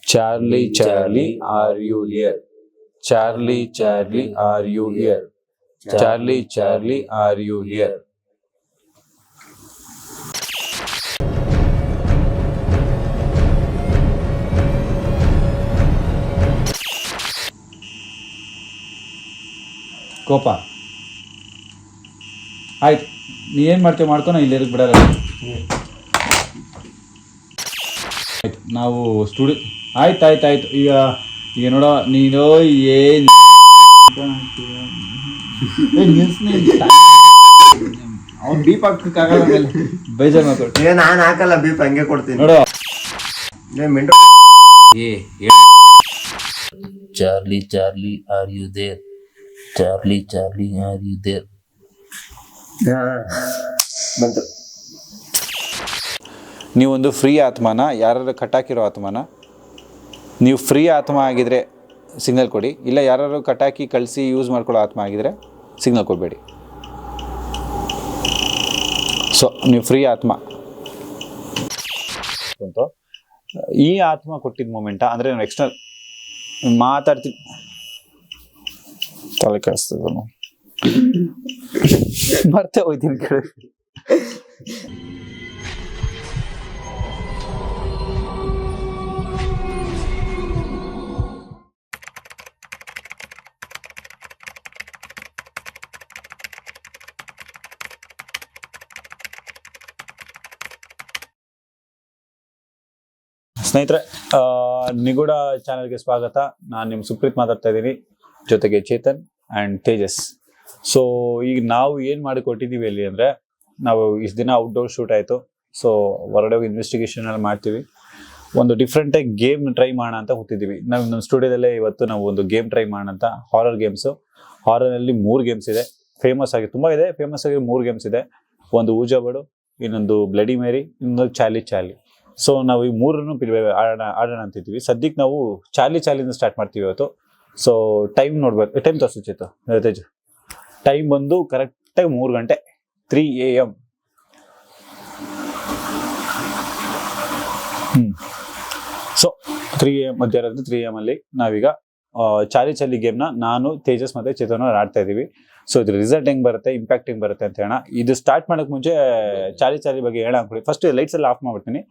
Charlie, Charlie, are you here? Charlie, Charlie, are you here? Charlie, Charlie, are you here? ಕೋಪ ಆಯ್ತು, ನೀ ಏನು ಮಾಡ್ತೀವಿ ಮಾಡ್ಕೊಂಡು ಇಲ್ಲಿ ಇರಕ್ಕೆ ಬಿಡಲ್ಲ. ಆಯ್ತು, ನಾವು ಸ್ಟುಡಿಯೋ ಆಯ್ತು ಈಗ ನೋಡೋ ನೀನು ಏನು ಅವ್ನು ಬೀಪ್ ಹಾಕಕ್ಕಾಗಲ್ಲ, ಬೇಜಾರು ಮಾತಾಡ್ತೀನಿ. ನಾನು ಹಾಕಲ್ಲ ಬೀಪ್, ಹಂಗೆ ಕೊಡ್ತೀನಿ ನೋಡೋ. Charlie, Charlie, are you there? Charlie, Charlie, are you there? ಬಂತು. ನೀವೊಂದು ಫ್ರೀ ಆತ್ಮನ, ಯಾರು ಕಟ್ಟಾಕಿರೋ ಆತ್ಮನ, ನೀವು ಫ್ರೀ ಆತ್ಮ ಆಗಿದ್ರೆ ಸಿಗ್ನಲ್ ಕೊಡಿ, ಇಲ್ಲ ಯಾರು ಕಟ್ಟಾಕಿ ಕಳಿಸಿ ಯೂಸ್ ಮಾಡ್ಕೊಳ್ಳೋ ಆತ್ಮ ಆಗಿದ್ರೆ ಸಿಗ್ನಲ್ ಕೊಡಬೇಡಿ. ಸೊ ನೀವು ಫ್ರೀ ಆತ್ಮ ಅಂತ ಈ ಆತ್ಮ ಕೊಟ್ಟಿದ್ದ ಮೂಮೆಂಟ ಅಂದರೆ ನಾವು ಎಕ್ಸ್ಟರ್ನಲ್ ಮಾತಾಡ್ತೀವಿ, ತಲೆ ಕೆಡಿಸ್ತದ ಮರ್ತೇ ಹೋಯ್ತೀನಿ ಕೇಳಿ. ಸ್ನೇಹಿತರೆ, ನಿಗೂಢ ಚಾನೆಲ್ಗೆ ಸ್ವಾಗತ. ನಾನು ನಿಮ್ಮ ಸುಪ್ರೀತ್ ಮಾತಾಡ್ತಾ ಇದ್ದೀನಿ, ಜೊತೆಗೆ ಚೇತನ್ ಆ್ಯಂಡ್ ತೇಜಸ್. ಸೊ ಈಗ ನಾವು ಏನು ಮಾಡಿ ಕೊಟ್ಟಿದ್ದೀವಿ ಅಲ್ಲಿ ಅಂದರೆ, ನಾವು ಇಷ್ಟು ದಿನ ಔಟ್ಡೋರ್ ಶೂಟ್ ಆಯಿತು. ಸೊ ಹೊರಗಡೆ ಹೋಗಿ ಇನ್ವೆಸ್ಟಿಗೇಷನ್ ಎಲ್ಲ ಮಾಡ್ತೀವಿ. ಒಂದು ಡಿಫ್ರೆಂಟಾಗಿ ಗೇಮ್ ಟ್ರೈ ಮಾಡೋಣ ಅಂತ ಕೂತಿದ್ದೀವಿ. ನಾವು ನಮ್ಮ ಸ್ಟುಡಿಯೋದಲ್ಲೇ ಇವತ್ತು ನಾವು ಒಂದು ಗೇಮ್ ಟ್ರೈ ಮಾಡೋಣ ಅಂತ. Horror games. ಹಾರರಲ್ಲಿ 3 ಗೇಮ್ಸ್ ಇದೆ, ಫೇಮಸ್ ಆಗಿ ತುಂಬ ಇದೆ. ಫೇಮಸ್ ಆಗಿ 3 ಗೇಮ್ಸ್ ಇದೆ. ಒಂದು ಊಜಾಬಡು, ಇನ್ನೊಂದು ಬ್ಲಡಿ ಮೇರಿ, ಇನ್ನೊಂದು ಚಾಲಿ. ಸೊ ನಾವು ಈ 3 ಆಡೋಣ ಅಂತಿದ್ವಿ. ಸದ್ಯಕ್ಕೆ ನಾವು ಚಾಲಿಂದ ಸ್ಟಾರ್ಟ್ ಮಾಡ್ತೀವಿ ಇವತ್ತು. ಸೊ ಟೈಮ್ ನೋಡ್ಬೇಕು, ಟೈಮ್ ತೋರಿಸು ಚೇತು, ತೇಜು. ಟೈಮ್ ಬಂದು ಕರೆಕ್ಟಾಗಿ 3 ಗಂಟೆ, 3 AM. ಸೊ 3 AM, ಮಧ್ಯರಾತ್ರಿ 3 AM ಅಲ್ಲಿ ನಾವೀಗ ಚಾಲಿ ಗೇಮ್ನ ನಾನು, ತೇಜಸ್ ಮತ್ತು ಚೇತನ ಆಡ್ತಾ ಇದ್ದೀವಿ. ಸೊ ಇದ್ರ ರಿಸಲ್ಟ್ ಹೆಂಗೆ ಬರುತ್ತೆ, ಇಂಪ್ಯಾಕ್ಟ್ ಹೆಂಗೆ ಬರುತ್ತೆ ಅಂತ ಹೇಳೋಣ. ಇದು ಸ್ಟಾರ್ಟ್ ಮಾಡೋಕ್ಕೆ ಮುಂಚೆ ಚಾಲಿ ಬಗ್ಗೆ ಹೇಳೋಣ ಅಂದ್ಬಿಡಿ. ಫಸ್ಟ್ ಲೈಟ್ಸ್ ಎಲ್ಲ ಆಫ್ ಮಾಡ್ಬಿಡ್ತೀನಿ.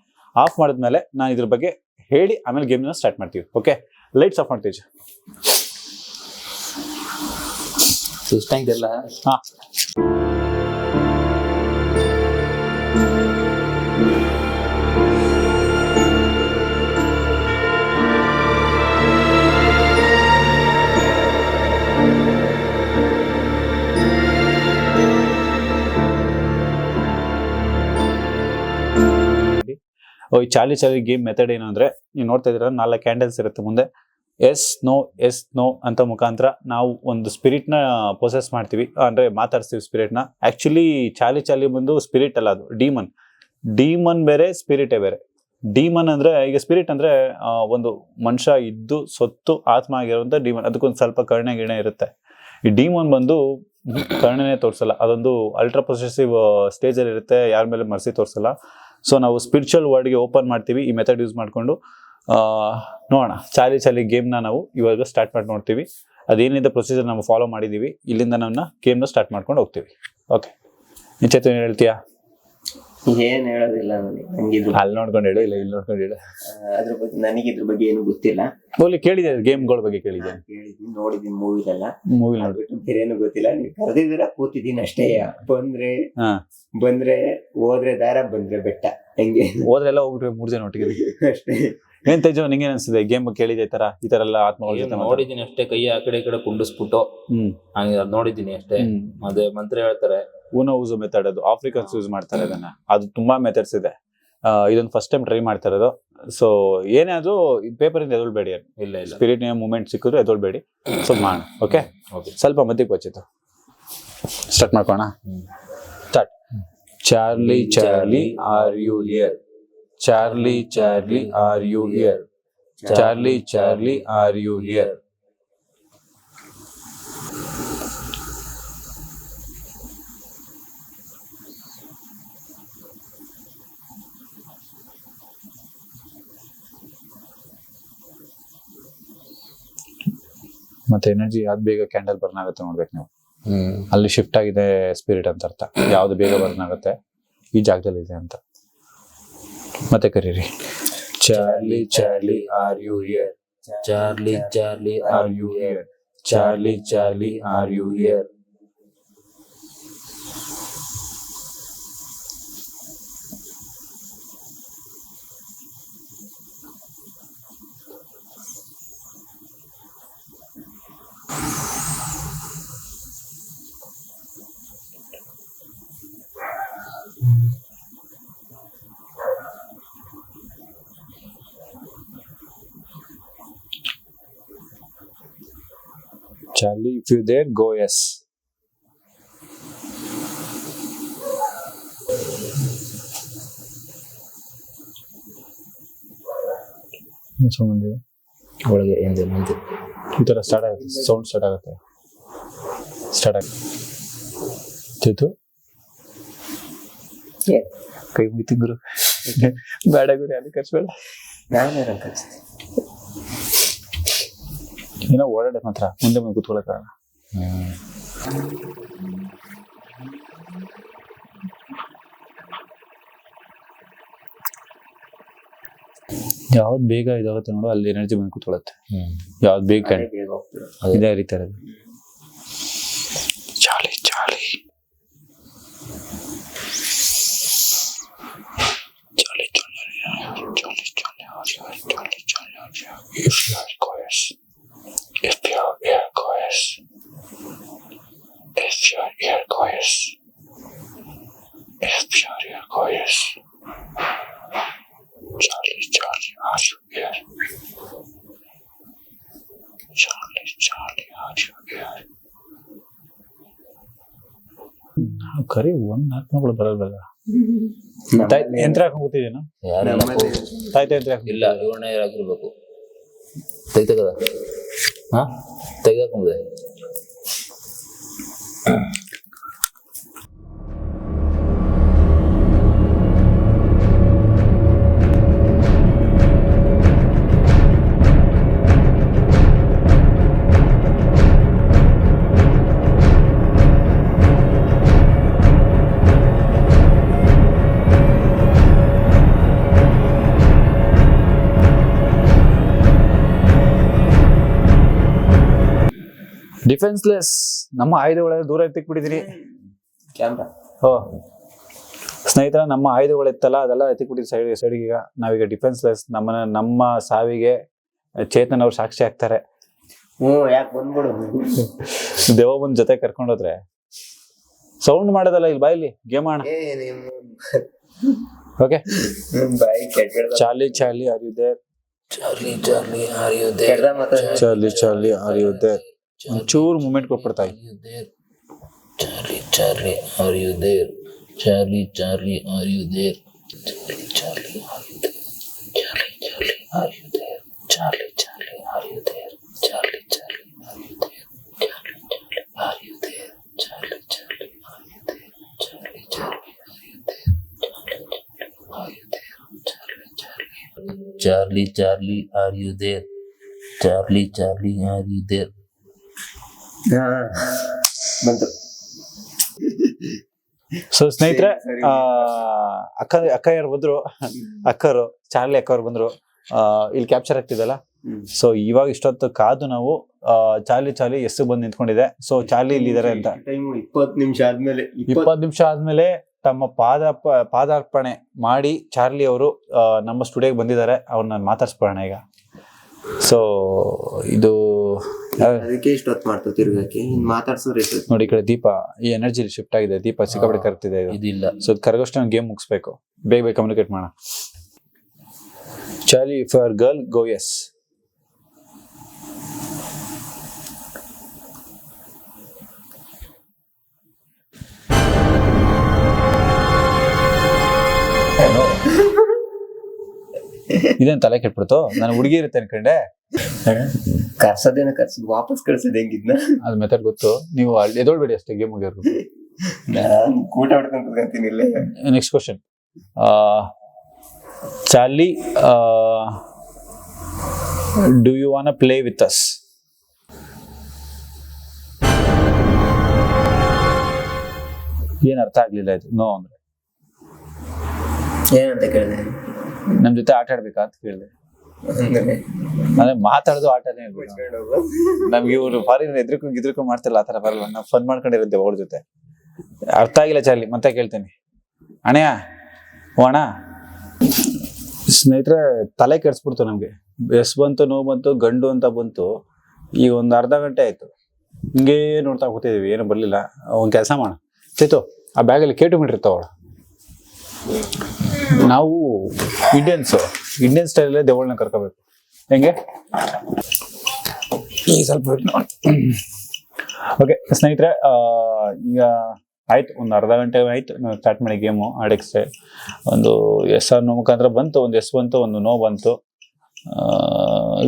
ಆಫ್ ಮಾಡಿದ್ಮೇಲೆ ನಾನು ಇದ್ರ ಬಗ್ಗೆ ಹೇಳಿ ಆಮೇಲೆ ಗೇಮ್ನ ಸ್ಟಾರ್ಟ್ ಮಾಡ್ತೀವಿ. ಓಕೆ, ಲೈಟ್ಸ್ ಆಫ್ ಮಾಡ್ತೀವಿ. ಇದೆಲ್ಲ ಹಾಂ, ಈ ಚಾಲಿ ಗೇಮ್ ಮೆಥಡ್ ಏನು ಅಂದರೆ, ನೀವು ನೋಡ್ತಾ ಇದ್ದೀರ 4 ಕ್ಯಾಂಡಲ್ಸ್ ಇರುತ್ತೆ ಮುಂದೆ. ಎಸ್ ನೋ ಅಂತ ಮುಖಾಂತರ ನಾವು ಒಂದು ಸ್ಪಿರಿಟ್ನ ಪ್ರೊಸೆಸ್ ಮಾಡ್ತೀವಿ, ಅಂದರೆ ಮಾತಾಡ್ತೀವಿ ಸ್ಪಿರಿಟ್ನ. ಆ್ಯಕ್ಚುಲಿ ಚಾಲಿ ಬಂದು ಸ್ಪಿರಿಟ್ ಅಲ್ಲ, ಅದು ಡೀಮನ್ ಬೇರೆ, ಸ್ಪಿರಿಟೇ ಬೇರೆ. ಡೀಮನ್ ಅಂದರೆ, ಈಗ ಸ್ಪಿರಿಟ್ ಅಂದರೆ ಒಂದು ಮನುಷ್ಯ ಇದ್ದು ಸೊತ್ತು ಆತ್ಮ ಆಗಿರುವಂಥ ಡೀಮನ್. ಅದಕ್ಕೊಂದು ಸ್ವಲ್ಪ ಕರ್ಣೆ ಗಿಣೆ ಇರುತ್ತೆ. ಈ ಡೀಮನ್ ಬಂದು ಕರ್ಣನೆ ತೋರಿಸಲ್ಲ, ಅದೊಂದು ಅಲ್ಟ್ರಾ ಪೊಸೆಸಿವ್ ಸ್ಟೇಜಲ್ಲಿ ಇರುತ್ತೆ, ಯಾರ ಮೇಲೆ ಮರ್ಸಿ ತೋರಿಸಲ್ಲ. ಸೊ ನಾವು ಸ್ಪಿರಿಚುವಲ್ ವರ್ಡ್ಗೆ ಓಪನ್ ಮಾಡ್ತೀವಿ ಈ ಮೆಥಡ್ ಯೂಸ್ ಮಾಡಿಕೊಂಡು. ನೋಡೋಣ, ಚಾಲಿ ಗೇಮ್ನ ನಾವು ಇವಾಗ ಸ್ಟಾರ್ಟ್ ಮಾಡಿ ನೋಡ್ತೀವಿ. ಅದೇನಿದೆ ಪ್ರೊಸೀಜರ್ ನಾವು ಫಾಲೋ ಮಾಡಿದ್ದೀವಿ. ಇಲ್ಲಿಂದ ನನ್ನ ಗೇಮ್ನ ಸ್ಟಾರ್ಟ್ ಮಾಡ್ಕೊಂಡು ಹೋಗ್ತೀವಿ. ಓಕೆ, ನಿಶ್ಚಿತ ಏನು ಹೇಳ್ತೀಯಾ? ಏನ್ ಹೇಳೋದಿಲ್ಲ, ಅಲ್ಲಿ ನೋಡ್ಕೊಂಡು ಹೇಳು, ಇಲ್ಲ ಇಲ್ಲಿ ನೋಡ್ಕೊಂಡು ಹೇಳು. ಅದ್ರ ಬಗ್ಗೆ ನನಗೆ ಇದ್ರ ಬಗ್ಗೆ ಏನು ಗೊತ್ತಿಲ್ಲ. ಓಲಿ ಕೇಳಿದೆ, ಗೇಮ್ಗಳ ಬಗ್ಗೆ ಕೇಳಿದೆ, ನೋಡಿದೀನಿ ಮೂವಿಲೆಲ್ಲ. ಮೂವಿ ನೋಡ್ಬಿಟ್ಟು ಬೇರೇನು ಗೊತ್ತಿಲ್ಲ. ನೀವು ಕರೆದಿದ್ದೀರಾ, ಕೂತಿದ್ದೀನಿ ಅಷ್ಟೇ. ಬಂದ್ರೆ ಹೋದ್ರೆ ದಾರ, ಬಂದ್ರೆ ಬೆಟ್ಟ, ಹೆಂಗೆ ಹೋದ್ರೆಲ್ಲ ಹೋಗ್ಬಿಟ್ರೆ 3 ಜನ ಒಟ್ಟಿಗೆ ಅಷ್ಟೇ. ಏನ್ ತೇಜು, ನಿಂಗೇನ್ ಅನ್ಸುತ್ತೆ ಗೇಮ್ ಕೇಳಿದೆ? ಈ ತರ ಎಲ್ಲ ಆತ್ಮಗಳ ಜೊತೆ ನೋಡಿದೀನಿ ಅಷ್ಟೇ, ಕೈ ಆ ಕಡೆ ಈ ಕಡೆ ಕುಂಡಿಸ್ಬಿಟ್ಟು ಹಂಗೆ ನೋಡಿದೀನಿ ಅಷ್ಟೇ. ಅದೇ ಮಂತ್ರ ಹೇಳ್ತಾರೆ, ಊನೋ ಮೆಥಡ್, ಅದು ಆಫ್ರಿಕನ್ಸ್ ಯೂಸ್ ಮಾಡ್ತಾರೆ ಅದನ್ನ. ಅದು ತುಂಬಾ ಮೆಥಡ್ಸ್ ಇದೆ. ಇದೊಂದು ಫಸ್ಟ್ ಟೈಮ್ ಟ್ರೈ ಮಾಡ್ತಾ ಇರೋದು. ಸೊ ಏನೇ ಆದ್ರೂ ಪೇಪರಿಂದ ಎದೊಳ್ಬೇಡಿ, ಇಲ್ಲ ಸ್ಪಿರಿಟ್ ಮೂಮೆಂಟ್ ಸಿಕ್ಕಿದ್ರು ಎದೊಳ್ಬೇಡಿ. ಸೊ ಮಾಡೋಣ. ಓಕೆ, ಸ್ವಲ್ಪ ಮಧ್ಯಕ್ಕೆ ಬಚ್ಚಿತ್ತು. ಸ್ಟಾರ್ಟ್ ಮಾಡ್ಕೋಣ. Start. Charlie, are you here? Charlie, are you here? Charlie, are you here? ಮತ್ತೆ ಎನರ್ಜಿ ಯಾವ್ದು ಬೇಗ ಕ್ಯಾಂಡಲ್ ಬರ್ನ್ ಆಗುತ್ತೆ ನೋಡ್ಬೇಕು ನೀವು. ಅಲ್ಲಿ ಶಿಫ್ಟ್ ಆಗಿದೆ ಸ್ಪಿರಿಟ್ ಅಂತ ಅರ್ಥ. ಯಾವ್ದು ಬೇಗ ಬರ್ನ್ ಆಗುತ್ತೆ ಈ ಜಾಗದಲ್ಲಿ ಇದೆ ಅಂತ. ಮತ್ತೆ ಕರೀರಿ. Charlie Charlie are you here, Charlie Charlie are you here, Charlie Charlie are you here. Charlie, if you there, go yes. Sound ಒಳಗೆ ಹಿಂದೆ ಮುಂದೆ ಈ ತರ ಸ್ಟಾರ್ಟ್ ಆಗುತ್ತೆ, ಸೌಂಡ್ ಸ್ಟಾರ್ಟ್ ಆಗುತ್ತೆ. ಕೈ ಮುಗಿತಿ ಗುರು, ಬೇಡ ಗುರು, ಅಲ್ಲಿ ಕರ್ಸ್ಬೇಡ. ಏನೋ ಓಡಾಡ ಮಾತ್ರ ಮುಂದೆ ಮುಂದೆ ಕೂತ್ಕೊಳ್ಳೋಕ. ಯಾವ್ದು ಬೇಗ ಇದಾಗುತ್ತೆ ನೋಡು ಅಲ್ಲಿ ಎನರ್ಜಿ ಬಂದು ಕೂತ್ಕೊಳ್ಳುತ್ತೆ. ಯಾವ್ದು ಬೇಗ ಇದೇ ರೀತಿ ಇರೋದು. ಚಾಲಿ ಚಾಲಿ ಚಾಲಿ ಚಾಲಿ ಚಾಲಿ ಚಾಲಿ ಚಾಲಿ. If your ear goes, if your ear goes, if your ear goes, Charlie, Charlie, are you here? Charlie, Charlie, are you here? ಕರಿ ಒಂದ್ ಆತ್ಮಗಳು ಬರಲ್ವಲ್ಲ. ಯಂತ್ರ ಹಾಕೊಂಡ್ ಕೂತಿದ್ದೇನ? ತಾಯ್ತ ಯಂತ್ರ ಇಲ್ಲ, ಇವಣ್ಣ ಆಗಿರ್ಬೇಕು. ತೆಗ್ದದ ತೆಗ್ದಾಕೊಂಬುದೆ. ಡಿಫೆನ್ಸ್ಲೆಸ್. ನಮ್ಮ ಆಯುಧಗಳೆಲ್ಲ ದೂರ ಎತ್ತಿಕ್ಬಿಟ್ಟಿದ್ರಿ. ಕ್ಯಾಮ್ರಾ ಸ್ನೇಹಿತರ, ನಮ್ಮ ಆಯುಧಗಳಿತ್ತಲ್ಲ ಅದೆಲ್ಲ ಎತ್ತಿಕ್ಬಿಟ್ಟಿದ್ರಿ ಸೈಡ್ಗೆ. ಈಗ ನಾವೀಗ ಡಿಫೆನ್ಸ್ಲೆಸ್. ನಮ್ಮ ಸಾವಿಗೆ ಚೇತನ್ ಅವ್ರು ಸಾಕ್ಷಿ ಆಗ್ತಾರೆ. ಯಾಕೆ ಬಂದ್ಬಿಡು. ದೇವಮ್ಮನ ಜೊತೆ ಕರ್ಕೊಂಡೋದ್ರೆ ಸೌಂಡ್ ಮಾಡೋದಲ್ಲ ಇಲ್ಲಿ ಬಾಯಲ್ಲಿ ಗೇಮ್ ಆಡ. Okay, Charlie Charlie are you there, Charlie Charlie are you there, Charlie Charlie are you there. ಒಂಚೂರು ಮೂಮೆಂಟ್ ಕೊಟ್ಬಿಡ್ತಾ Charlie Charlie are you there, Charlie Charlie are you there, Charlie Charlie are you there, Charlie Charlie are you there, Charlie Charlie are you there, Charlie Charlie are you there, Charlie Charlie are you there, Charlie Charlie are you there, Charlie Charlie are you there. ಬಂತು. So ಸ್ನೇಹಿತರೆ, ಅಕ್ಕ ಯಾರು ಬಂದ್ರು, ಅಕ್ಕರು Charlie ಅಕ್ಕವ್ರು ಬಂದ್ರು. ಇಲ್ಲಿ capture ಆಗ್ತಿದಲ್ಲ. So ಇವಾಗ ಇಷ್ಟೊತ್ತು ಕಾದು ನಾವು ಚಾರ್ಲಿ ಚಾರ್ಲಿ ಎಷ್ಟು ಬಂದು ನಿಂತ್ಕೊಂಡಿದೆ. ಸೊ ಚಾರ್ಲಿ ಇಲ್ಲಿದ್ದಾರೆ ಅಂತ 20 ನಿಮಿಷ ಆದ್ಮೇಲೆ ತಮ್ಮ ಪಾದಾರ್ಪಣೆ ಮಾಡಿ ಚಾರ್ಲಿ ಅವರು ನಮ್ಮ ಸ್ಟುಡಿಯೋಗೆ ಬಂದಿದ್ದಾರೆ. ಅವ್ರನ್ನ ಮಾತಾಡ್ಸ್ಬೋಣ ಈಗ. ಸೊ ಇದು ಅದಕ್ಕೆ ಇಷ್ಟೊತ್ತು ಮಾಡ್ತು ತಿರ್ಗಕ್ಕೆ ಮಾತಾಡ್ಸಿದ್ರೆ ನೋಡಿ. ಈ ಕಡೆ ದೀಪ ಈ ಎನರ್ಜಿ ಶಿಫ್ಟ್ ಆಗಿದೆ. ದೀಪ ಸಿಕ್ಕಾಪಟ್ಟೆ ಕರ್ತಿದೆ ಇದಿಲ್ಲ. ಸೊ ಕರಗೋಷ್ಟು ನಾವು ಗೇಮ್ ಮುಗಿಸ್ಬೇಕು. ಬೇಗ ಕಮ್ಯುನಿಕೇಟ್ ಮಾಡೋಣ. Charlie, if your girl go yes. ಇದೇನ್ ತಲೆ ಕೆಟ್ಬಿಡ್ತು. ನಾನು ಹುಡುಗಿ ಇರುತ್ತೆ ಅನ್ಕೊಂಡೆ. ಕರ್ಸೋದೇನ ಕರ್ಸೋದು, ವಾಪಸ್ ಕಳ್ಸೋದು ಹೆಂಗಿದ್ನ ಅದ್ ಮೆಥಡ್ ಗೊತ್ತು. ನೀವು ಅಲ್ಲಿ ಎದೋಳ್ಬೇಡಿ ಅಷ್ಟೇ, ಗೇಮ್ ಮುಗಿಯೋರ್ಗು. ನಾನು ಊಟ ಹೊಡ್ಕೊಂತೀನಿ ಇಲ್ಲೇ. Next question. Charlie, do you want play with us? ಏನ್ ಅರ್ಥ ಆಗ್ಲಿಲ್ಲ ಇದು ನೋ ಅಂದ್ರೆ ಏನಂತ ಕೇಳಿದೆ ನಮ್ ಜೊತೆ ಆಟ ಆಡ್ಬೇಕಾ ಅಂತ ಕೇಳಿದೆ. ಅಂದ್ರೆ ಅಂದ್ರೆ ಮಾತಾಡೋದು ಆಟನೇ ಇರ್ಬೇಕು. ನಮ್ಗೆ ಇವ್ರು ಫಾರಿನ್ ಎದ್ರಿಕೊಂಡು ಮಾಡ್ತಿಲ್ಲ, ಆತರ ಬರಲ್ಲ. ನಾವು ಫನ್ ಮಾಡ್ಕೊಂಡಿರುತ್ತೆ ಅವ್ರ ಜೊತೆ. ಅರ್ಥ ಆಗಿಲ್ಲ ಚಾರ್ಲಿ, ಮತ್ತೆ ಕೇಳ್ತೀನಿ. ಅಣ್ಣಯ್ಯ ಓ ಅಣ್ಣ, ಸ್ನೇಹಿತರೆ ತಲೆ ಕೆಡ್ಸ್ಬಿಡ್ತು ನಮ್ಗೆ. ಎಸ್ ಬಂತು, ನೋ ಬಂತು, ಗಂಡು ಅಂತ ಬಂತು. ಈಗ ಒಂದು ಅರ್ಧ ಗಂಟೆ ಆಯ್ತು ಹಿಂಗೇ ನೋಡ್ತಾ ಕೂತಿದೀವಿ, ಏನು ಬರ್ಲಿಲ್ಲ. ಒಂದ್ ಕೆಲಸ ಮಾಡೋಣ ಚೇತು, ಆ ಬ್ಯಾಗಲ್ಲಿ K2 ಮೀಟರ್ ಇರ್ತಾವಳ. ನಾವು ಇಂಡಿಯನ್ ಸ್ಟೈಲಲ್ಲೇ ದೇವಳನ್ನ ಕರ್ಕೋಬೇಕು. ಹೆಂಗೆ ಈಗ ಸ್ವಲ್ಪ ಓಕೆ ಸ್ನೇಹಿತರೆ, ಈಗ ಆಯ್ತು, ಒಂದು ಅರ್ಧ ಗಂಟೆ ಆಯ್ತು ನಾವು ಸ್ಟಾರ್ಟ್ ಮಾಡಿ ಗೇಮು ಆಡಕ್ಕೆ. ಒಂದು ಎಸ್ ಆರ್ ನೋ ಮುಖಾಂತರ ಬಂತು, ಒಂದು ಎಸ್ ಬಂತು, ಒಂದು ನೋ ಬಂತು,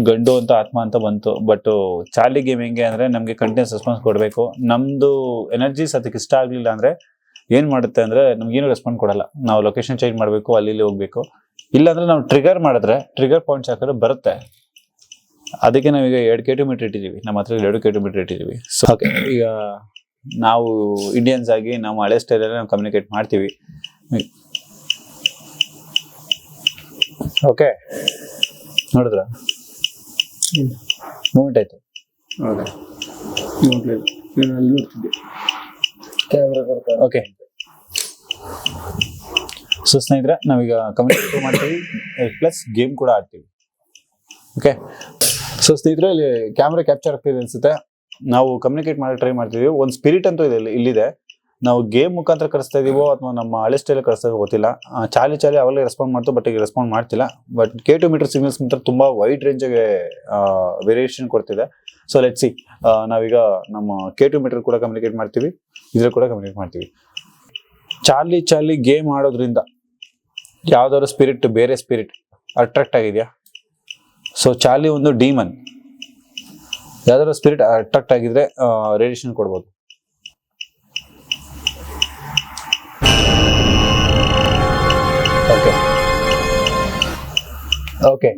ಗಂಡು ಅಂತ ಆತ್ಮ ಅಂತ ಬಂತು. ಬಟ್ ಚಾರ್ಲಿ ಗೇಮ್ ಹೆಂಗೆ ಅಂದ್ರೆ ನಮ್ಗೆ ಕಂಟಿನ್ಯೂಸ್ ರೆಸ್ಪಾನ್ಸ್ ಕೊಡಬೇಕು. ನಮ್ದು ಎನರ್ಜೀಸ್ ಅದಕ್ಕೆ ಇಷ್ಟ ಆಗ್ಲಿಲ್ಲ ಅಂದ್ರೆ ಏನ್ ಮಾಡುತ್ತೆ ಅಂದ್ರೆ ನಮ್ಗೇನು ರೆಸ್ಪಾನ್ಸ್ ಕೊಡಲ್ಲ. ನಾವು ಲೊಕೇಶನ್ ಚೇಂಜ್ ಮಾಡ್ಬೇಕು, ಅಲ್ಲಿ ಹೋಗ್ಬೇಕು. ಇಲ್ಲಾಂದ್ರೆ ನಾವು ಟ್ರಿಗರ್ ಮಾಡಿದ್ರೆ, ಟ್ರಿಗರ್ ಪಾಯಿಂಟ್ಸ್ ಹಾಕಿದ್ರೆ ಬರುತ್ತೆ. ಅದಕ್ಕೆ ನಾವೀಗ 2 K2 ಮೀಟರ್ ಇಟ್ಟಿದ್ದೀವಿ, ನಮ್ಮ ಹತ್ರ 2 K2 ಮೀಟರ್ ಇಟ್ಟಿದ್ದೀವಿ. ಸೊ ಓಕೆ, ಈಗ ನಾವು ಇಂಡಿಯನ್ಸ್ ಆಗಿ ನಾವು ಹಳೆ ಸ್ಟೈಲಲ್ಲಿ ನಾವು ಕಮ್ಯುನಿಕೇಟ್ ಮಾಡ್ತೀವಿ. ಓಕೆ, ನೋಡಿದ್ರ ಮೂಮೆಂಟ್ ಆಯ್ತು. ಹೌದಾ ಕ್ಯಾಮ್ರಾ ಓಕೆ, ಸೊ ಸ್ನೇಹಿತರೆ ನಾವೀಗ ಕಮ್ಯುನಿಕೇಟ್ ಮಾಡ್ತೀವಿ ಪ್ಲಸ್ ಗೇಮ್ ಕೂಡ ಆಡ್ತೀವಿ. ಓಕೆ, ಸೊ ಸ್ನೇಹಿತರೆ ಇಲ್ಲಿ ಕ್ಯಾಮ್ರಾ ಕ್ಯಾಪ್ಚರ್ ಆಗ್ತಿದೆ ಅನ್ಸುತ್ತೆ. ನಾವು ಕಮ್ಯುನಿಕೇಟ್ ಮಾಡಿ ಟ್ರೈ ಮಾಡ್ತೀವಿ. ಒಂದು ಸ್ಪಿರಿಟ್ ಅಂತೂ ಇದೆ ಇಲ್ಲಿದೆ. ನಾವು ಗೇಮ್ ಮುಖಾಂತರ ಕಳಿಸ್ತಾ ಇದೀವೋ ಅಥವಾ ನಮ್ಮ ಹಳೆ ಸ್ಟೈಲ್ ಕಳಿಸ್ತಾ ಇದೀವೋ ಗೊತ್ತಿಲ್ಲ. ಚಾಲಿ ಅವಾಗಲೇ ರೆಸ್ಪಾಂಡ್ ಮಾಡ್ತು, ಬಟ್ ಈಗ ರೆಸ್ಪಾಂಡ್ ಮಾಡ್ತಿಲ್ಲ. ಬಟ್ K2 ಮೀಟರ್ ಸಿಗ್ನಲ್ಸ್ ಮಾತ್ರ ತುಂಬಾ ವೈಡ್ ರೇಂಜ್ಗೆ ವೇರಿಯೇಷನ್ ಕೊಡ್ತಿದೆ. ಸೊ ಲೆಟ್ಸ್ ಸಿ, ನಾವೀಗ ನಮ್ಮ K2 ಮೀಟರ್ ಕೂಡ ಕಮ್ಯುನಿಕೇಟ್ ಮಾಡ್ತೀವಿ, ಇದ್ರ ಕೂಡ ಕಮ್ಯುನಿಕೇಟ್ ಮಾಡ್ತೀವಿ. ಚಾರ್ಲಿ ಗೇಮ್ ಆಡೋದ್ರಿಂದ ಯಾವ್ದಾದ್ರು ಸ್ಪಿರಿಟ್, ಬೇರೆ ಸ್ಪಿರಿಟ್ ಅಟ್ರಾಕ್ಟ್ ಆಗಿದೆಯಾ? ಸೊ ಚಾರ್ಲಿ ಒಂದು ಡೀಮನ್, ಯಾವ್ದಾದ್ರು ಸ್ಪಿರಿಟ್ ಅಟ್ರಾಕ್ಟ್ ಆಗಿದ್ರೆ ರೇಡಿಯೇಷನ್ ಕೊಡ್ಬೋದು. ಓಕೆ ಓಕೆ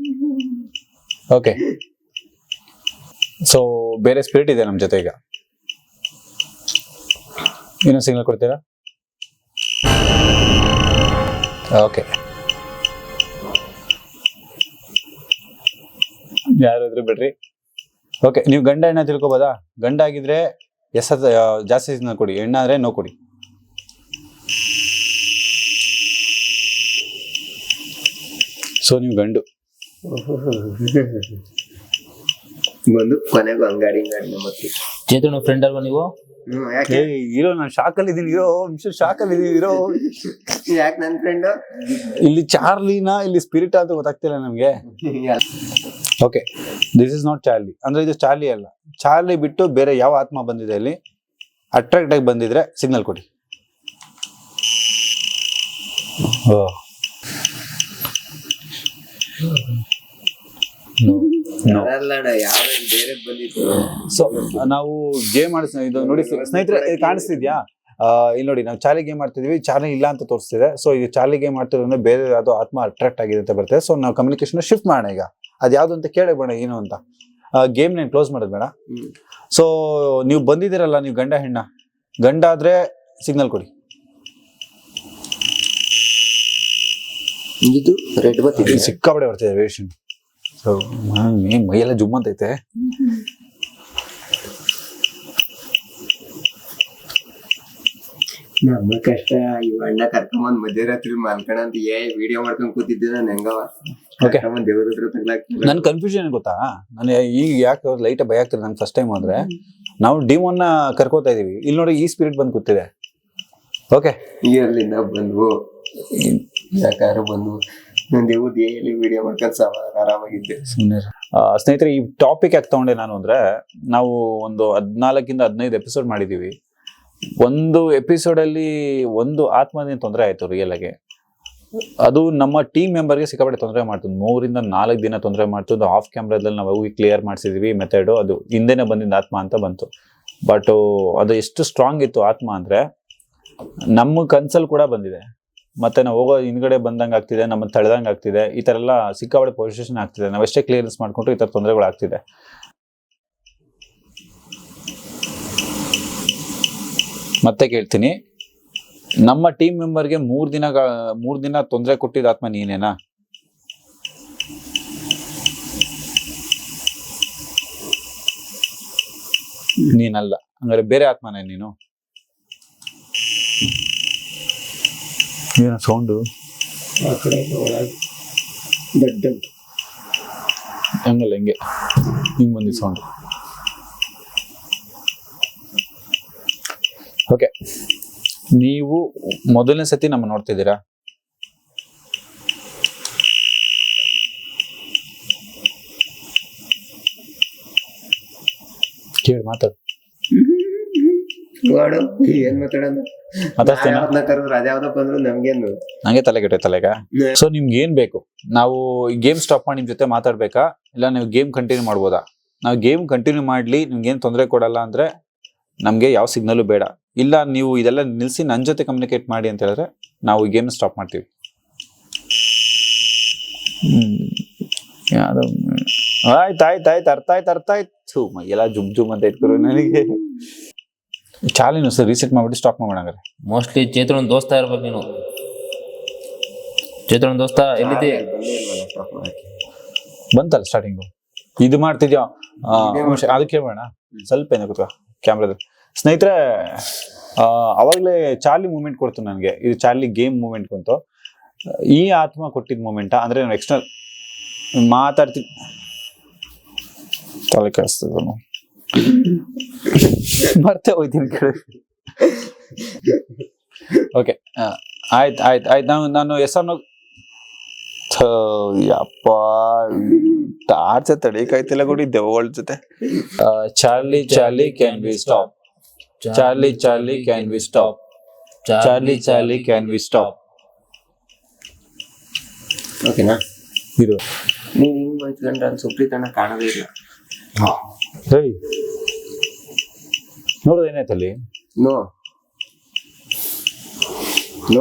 ಓಕೆ, ಸೊ ಬೇರೆ ಸ್ಪಿರಿಟ್ ಇದೆ ನಮ್ಮ ಜೊತೆ. ಈಗ ಇನ್ನೊಂದು ಸಿಗ್ನಲ್ ಕೊಡ್ತೀರಾ? ಓಕೆ, ಯಾರಾದ್ರೂ ಬಿಡ್ರಿ. ಓಕೆ, ನೀವು ಗಂಡ ಹೆಣ್ಣ ತಿಳ್ಕೊಬೋದಾ? ಗಂಡ ಆಗಿದ್ರೆ ಎಸ್ ಜಾಸ್ತಿ ಸಿಗ್ನಲ್ ಕೊಡಿ, ಹೆಣ್ಣ ಆದ್ರೆ ನೋ ಕೊಡಿ. ಸೊ ನೀವು ಗಂಡು. ಬಂದು ಕೊನೆಗೂ ಅಂಗಾಡಿ ಮತ್ತೆ ಚೇತನ ಫ್ರೆಂಡ್ ಅಲ್ವಾ ನೀವು? ಯಾಕೆ ಇರೋ ನಾನು ಶಾಕಲ್ಲಿ ಇದೀನಿ, ಇರೋ ಶಾಕಲ್ಲಿ ಇದೀನಿ, ಇರೋ. ಯಾಕೆ ನನ್ ಫ್ರೆಂಡ್ ಇಲ್ಲಿ ಚಾರ್ಲಿನ ಇಲ್ಲಿ ಸ್ಪಿರಿಟ್ ಅಂತ ಗೊತ್ತಾಗ್ತಿಲ್ಲ ನಮ್ಗೆ. Okay, this is not Charlie. ಅಂದ್ರೆ ಇದು ಚಾರ್ಲಿ ಅಲ್ಲ. ಚಾರ್ಲಿ ಬಿಟ್ಟು ಬೇರೆ ಯಾವ ಆತ್ಮ ಬಂದಿದೆ ಇಲ್ಲಿ ಅಟ್ರಾಕ್ಟ್ ಆಗಿ ಬಂದಿದ್ರೆ ಸಿಗ್ನಲ್ ಕೊಡಿ. ಬೇರೆ ಬಂದಿತ್ತು. ಸೊ ನಾವು ಗೇಮ್ ಇದು ನೋಡಿ ಸ್ನೇಹಿತರೆ, ಇದು ಕಾಣಿಸ್ತಿದ್ಯಾ? ಇಲ್ಲಿ ನೋಡಿ, ನಾವು ಚಾರ್ಲಿ ಗೇಮ್ ಮಾಡ್ತಿದ್ವಿ, ಚಾರ್ಲಿ ಇಲ್ಲ ಅಂತ ತೋರಿಸ್ತಿದೆ. ಸೊ ಇದು ಚಾರ್ಲಿ ಗೇಮ್ ಮಾಡ್ತಿರೋದ್ರೆ ಬೇರೆ ಯಾವ್ದೋ ಆತ್ಮ ಅಟ್ರಾಕ್ಟ್ ಆಗಿದೆ ಅಂತ ಬರ್ತದೆ. ಸೊ ನಾವು ಕಮ್ಯುನಿಕೇಶನ್ ಶಿಫ್ಟ್ ಮಾಡೋಣ. ಈಗ ಅದ್ ಯಾವ್ದು ಅಂತ ಕೇಳಬೇಡ, ಏನು ಅಂತ. ಗೇಮ್ ನೇನು ಕ್ಲೋಸ್ ಮಾಡೋದು ಬೇಡ. ಸೊ ನೀವು ಬಂದಿದ್ದೀರಲ್ಲ, ನೀವು ಗಂಡ ಹೆಣ್ಣ, ಗಂಡ ಆದ್ರೆ ಸಿಗ್ನಲ್ ಕೊಡಿ. ಇದು ರೆಡ್ ಬರ್ತಿದೆ, ಸಿಕ್ಕಾಪಡೆ ಬರ್ತಿದೆ ವೇರಿಯೇಷನ್. ಸೊ ಮೈಯೆಲ್ಲ ಜುಮ್ ಅಂತೈತೆ. ನಮ್ಮ ಕಷ್ಟ. ಇವ್ ಅಣ್ಣ ಕರ್ಕೊಂಬಂದ್ ಮಧ್ಯರಾತ್ರಿ ಮಲ್ಕಣ ಅಂತ ವಿಡಿಯೋ ಮಾಡ್ಕೊಂಡ್ ಕೂತಿದ್ದೆ ನಾನು. ಹೆಂಗವ ದೇವ್ರ ಹತ್ರ ತಗ್ಲಾಕ್ತಿಲ್ಲ. ನನ್ ಕನ್ಫ್ಯೂಷನ್ ಏನ್ ಗೊತ್ತಾ, ನಾನು ಈಗ ಯಾಕೆ ಲೈಟ್ ಭಯ ಆಗ್ತಿದೆ ನನ್ ಫಸ್ಟ್ ಟೈಮ್ ಆದ್ರೆ. ನಾವು ಡಿಮೋನ್ನ ಕರ್ಕೋತಾ ಇದೀವಿ, ಇಲ್ಲಿ ನೋಡಿ ಈ ಸ್ಪಿರಿಟ್ ಬಂದು ಕೂತಿದೆ. ಓಕೆ, ಇಯರ್ಲಿಂದ ಬಂದ್ವು, ಯಾಕಾರು ಬಂದ್ವು. ನಾನು ದೇವ್ರದ್ದು ಎಲ್ಲಿ ವಿಡಿಯೋ ಮಾಡ್ಕೊಂಡ್ ಆರಾಮಾಗಿದ್ದೆ. ಸ್ನೇಹಿತರೆ, ಈ ಟಾಪಿಕ್ ಯಾಕೆ ತಗೊಂಡೆ ನಾನು ಅಂದ್ರೆ, ನಾವು ಒಂದು 14 ಇಂದ 15 ಎಪಿಸೋಡ್ ಮಾಡಿದೀವಿ. ಒಂದು ಎಪಿಸೋಡ್ ಅಲ್ಲಿ ಒಂದು ಆತ್ಮದಿಂದ ತೊಂದರೆ ಆಯ್ತು ರಿಯಲ್ ಆಗಿ. ಅದು ನಮ್ಮ ಟೀಮ್ ಮೆಂಬರ್ಗೆ ಸಿಕ್ಕಾಪಟ್ಟೆ ತೊಂದರೆ ಮಾಡ್ತದೆ. 3 ರಿಂದ 4 ದಿನ ತೊಂದರೆ ಮಾಡ್ತದೆ. ಆಫ್ ಕ್ಯಾಮ್ರಾದಲ್ಲಿ ನಾವು ಹೋಗಿ ಕ್ಲಿಯರ್ ಮಾಡಿಸಿದ್ವಿ ಮೆಥಡ್. ಅದು ಹಿಂದೆನೆ ಬಂದಿದ್ದ ಆತ್ಮ ಅಂತ ಬಂತು. ಬಟ್ ಅದು ಎಷ್ಟು ಸ್ಟ್ರಾಂಗ್ ಇತ್ತು ಆತ್ಮ ಅಂದ್ರೆ, ನಮ್ಮ ಕನ್ಸಲ್ ಕೂಡ ಬಂದಿದೆ. ಮತ್ತೆ ನಾವು ಹೋಗೋ ಹಿಂದ್ಗಡೆ ಬಂದಂಗೆ ಆಗ್ತಿದೆ, ನಮ್ಮ ತಳೆದಂಗೆ ಆಗ್ತಿದೆ. ಈ ತರ ಎಲ್ಲ ಸಿಕ್ಕಾಪಟ್ಟೆ ಪೊಸಿಷನ್ ಆಗ್ತಿದೆ. ನಾವೆಷ್ಟೇ ಕ್ಲಿಯರೆನ್ಸ್ ಮಾಡ್ಕೊಂಡ್ರು ಈ ತರ ತೊಂದರೆಗಳು ಆಗ್ತಿದೆ. ಮತ್ತೆ ಕೇಳ್ತೀನಿ, ನಮ್ಮ ಟೀಮ್ ಮೆಂಬರ್ಗೆ 3 ದಿನ ತೊಂದರೆ ಕೊಟ್ಟಿದ್ದ ಆತ್ಮ ನೀನೇನಾ? ನೀನಲ್ಲ, ಹಂಗಾರೆ ಬೇರೆ ಆತ್ಮನೇ ನೀನು. ಏನು ಸೌಂಡು? ಆ ಕಡೆ ಒಳಗೆ ದೊಡ್ಡ ಹಂಗಲ್ಲ, ಹಿಂಗೆ ಹಿಂಗೆ ಬಂದಿದ್ದು ಸೌಂಡು. ಓಕೆ, ನೀವು ಮೊದಲನೇ ಸತಿ ನಮ್ಮ ನೋಡ್ತಿದ್ದೀರಾ? ಕೇಳಿ ಮಾತಾಡು. ಮಾಡು, ಏನ್ ಮಾತಾಡೋದು? ಮಾತಾಡ್ತೇನೆ. ಕರೆದ್ರು ಅದ್ಯಾವ್ದೋ ಬಂದ್ರು ನಮ್ಗೇನು ನಂಗೆ ತಲೆ ಕೆಟ್ಟೈತಲ್ಲ ಈಗ. ಸೊ ನಿಮ್ಗೆ ಏನ್ ಬೇಕು? ನಾವು ಗೇಮ್ ಸ್ಟಾಪ್ ಮಾಡಿ ನಿಮ್ ಜೊತೆ ಮಾತಾಡ್ಬೇಕಾ, ಇಲ್ಲ ನೀವು ಗೇಮ್ ಕಂಟಿನ್ಯೂ ಮಾಡ್ಬೋದಾ? ನಾವು ಗೇಮ್ ಕಂಟಿನ್ಯೂ ಮಾಡ್ಲಿ, ನಿಮ್ಗೆ ಏನ್ ತೊಂದರೆ ಕೊಡಲ್ಲ ಅಂದ್ರೆ ನಮ್ಗೆ ಯಾವ ಸಿಗ್ನಲ್ ಬೇಡ. ಇಲ್ಲ ನೀವು ಇದೆಲ್ಲ ನಿಲ್ಸಿ ನನ್ನ ಜೊತೆ ಕಮ್ಯುನಿಕೇಟ್ ಮಾಡಿ ಅಂತ ಹೇಳಿದ್ರೆ ನಾವು ಈ ಗೇಮ್ ಸ್ಟಾಪ್ ಮಾಡ್ತೀವಿ. ಆಯ್ತು, ಅರ್ಥ ಆಯ್ತು. ಎಲ್ಲ ಜುಮ್ ಅಂತ ಇಟ್ಕೊರು ನನಗೆ. ಚಾಲಿನ ಸರ್ ರೀಸೆಟ್ ಮಾಡ್ಬಿಟ್ಟು ಸ್ಟಾಪ್ ಮಾಡೋಣ. ಮೋಸ್ಟ್ಲಿ ಚೇತನ್ ದೋಸ್ತ ಇರ್ಬೇಕು ನೀನು. ಚೇತನ್ ದೋಸ್ತ ಎಲ್ಲಿದೆ? ಬಂತಲ್ಲ ಸ್ಟಾರ್ಟಿಂಗು. ಇದು ಮಾಡ್ತಿದ್ಯಾ? ಅದಕ್ಕೆ ಹೇಳೋಣ ಸ್ವಲ್ಪ ಏನ ಕೂತ್ಕೋ ಕ್ಯಾಮ್ರಾದಲ್ಲಿ. ಸ್ನೇಹಿತರೆ, ಅವಾಗಲೇ ಚಾರ್ಲಿ ಮೂಮೆಂಟ್ ಕೊಡ್ತು ನನಗೆ. ಇದು ಚಾರ್ಲಿ ಗೇಮ್ ಮೂಮೆಂಟ್ ಬಂತು. ಈ ಆತ್ಮ ಕೊಟ್ಟಿದ್ದ ಮೂಮೆಂಟಾ ಅಂದ್ರೆ ನಾನು ಎಕ್ಸ್ಟ್ರಾ ಮಾತಾಡ್ತೀನಿ, ತಲೆ ಕೆಡಿಸ್ತದ, ಮರ್ತೇ ಹೋಯ್ತೀನಿ ಕೇಳಿ. ಓಕೆ, ಆಯ್ತು. ನಾನು ಹೆಸರು ಯಪ್ಪ ಆಚೆ ತಡೀಕಾಯ್ತಿಲ್ಲ ಕೊಡಿ ದೆವ್ವಗಳ ಜೊತೆ. Charlie can we stop? Charlie can we stop? Charlie can we stop? ಓಕೆನಾ? ಇದು ನೀನ್ ಹಿಂಗ್ ಮಾಡ್ಕೊಂಡ್ರೆ ಅಲ್ಲಿ ಸುಪ್ರೀತ್ ಅಣ್ಣ ಕಾಣೋದೇ ಇಲ್ಲ. ಸರಿ, ನೋಡೋದು ಏನಾಯ್ತಲ್ಲಿ? ನೋ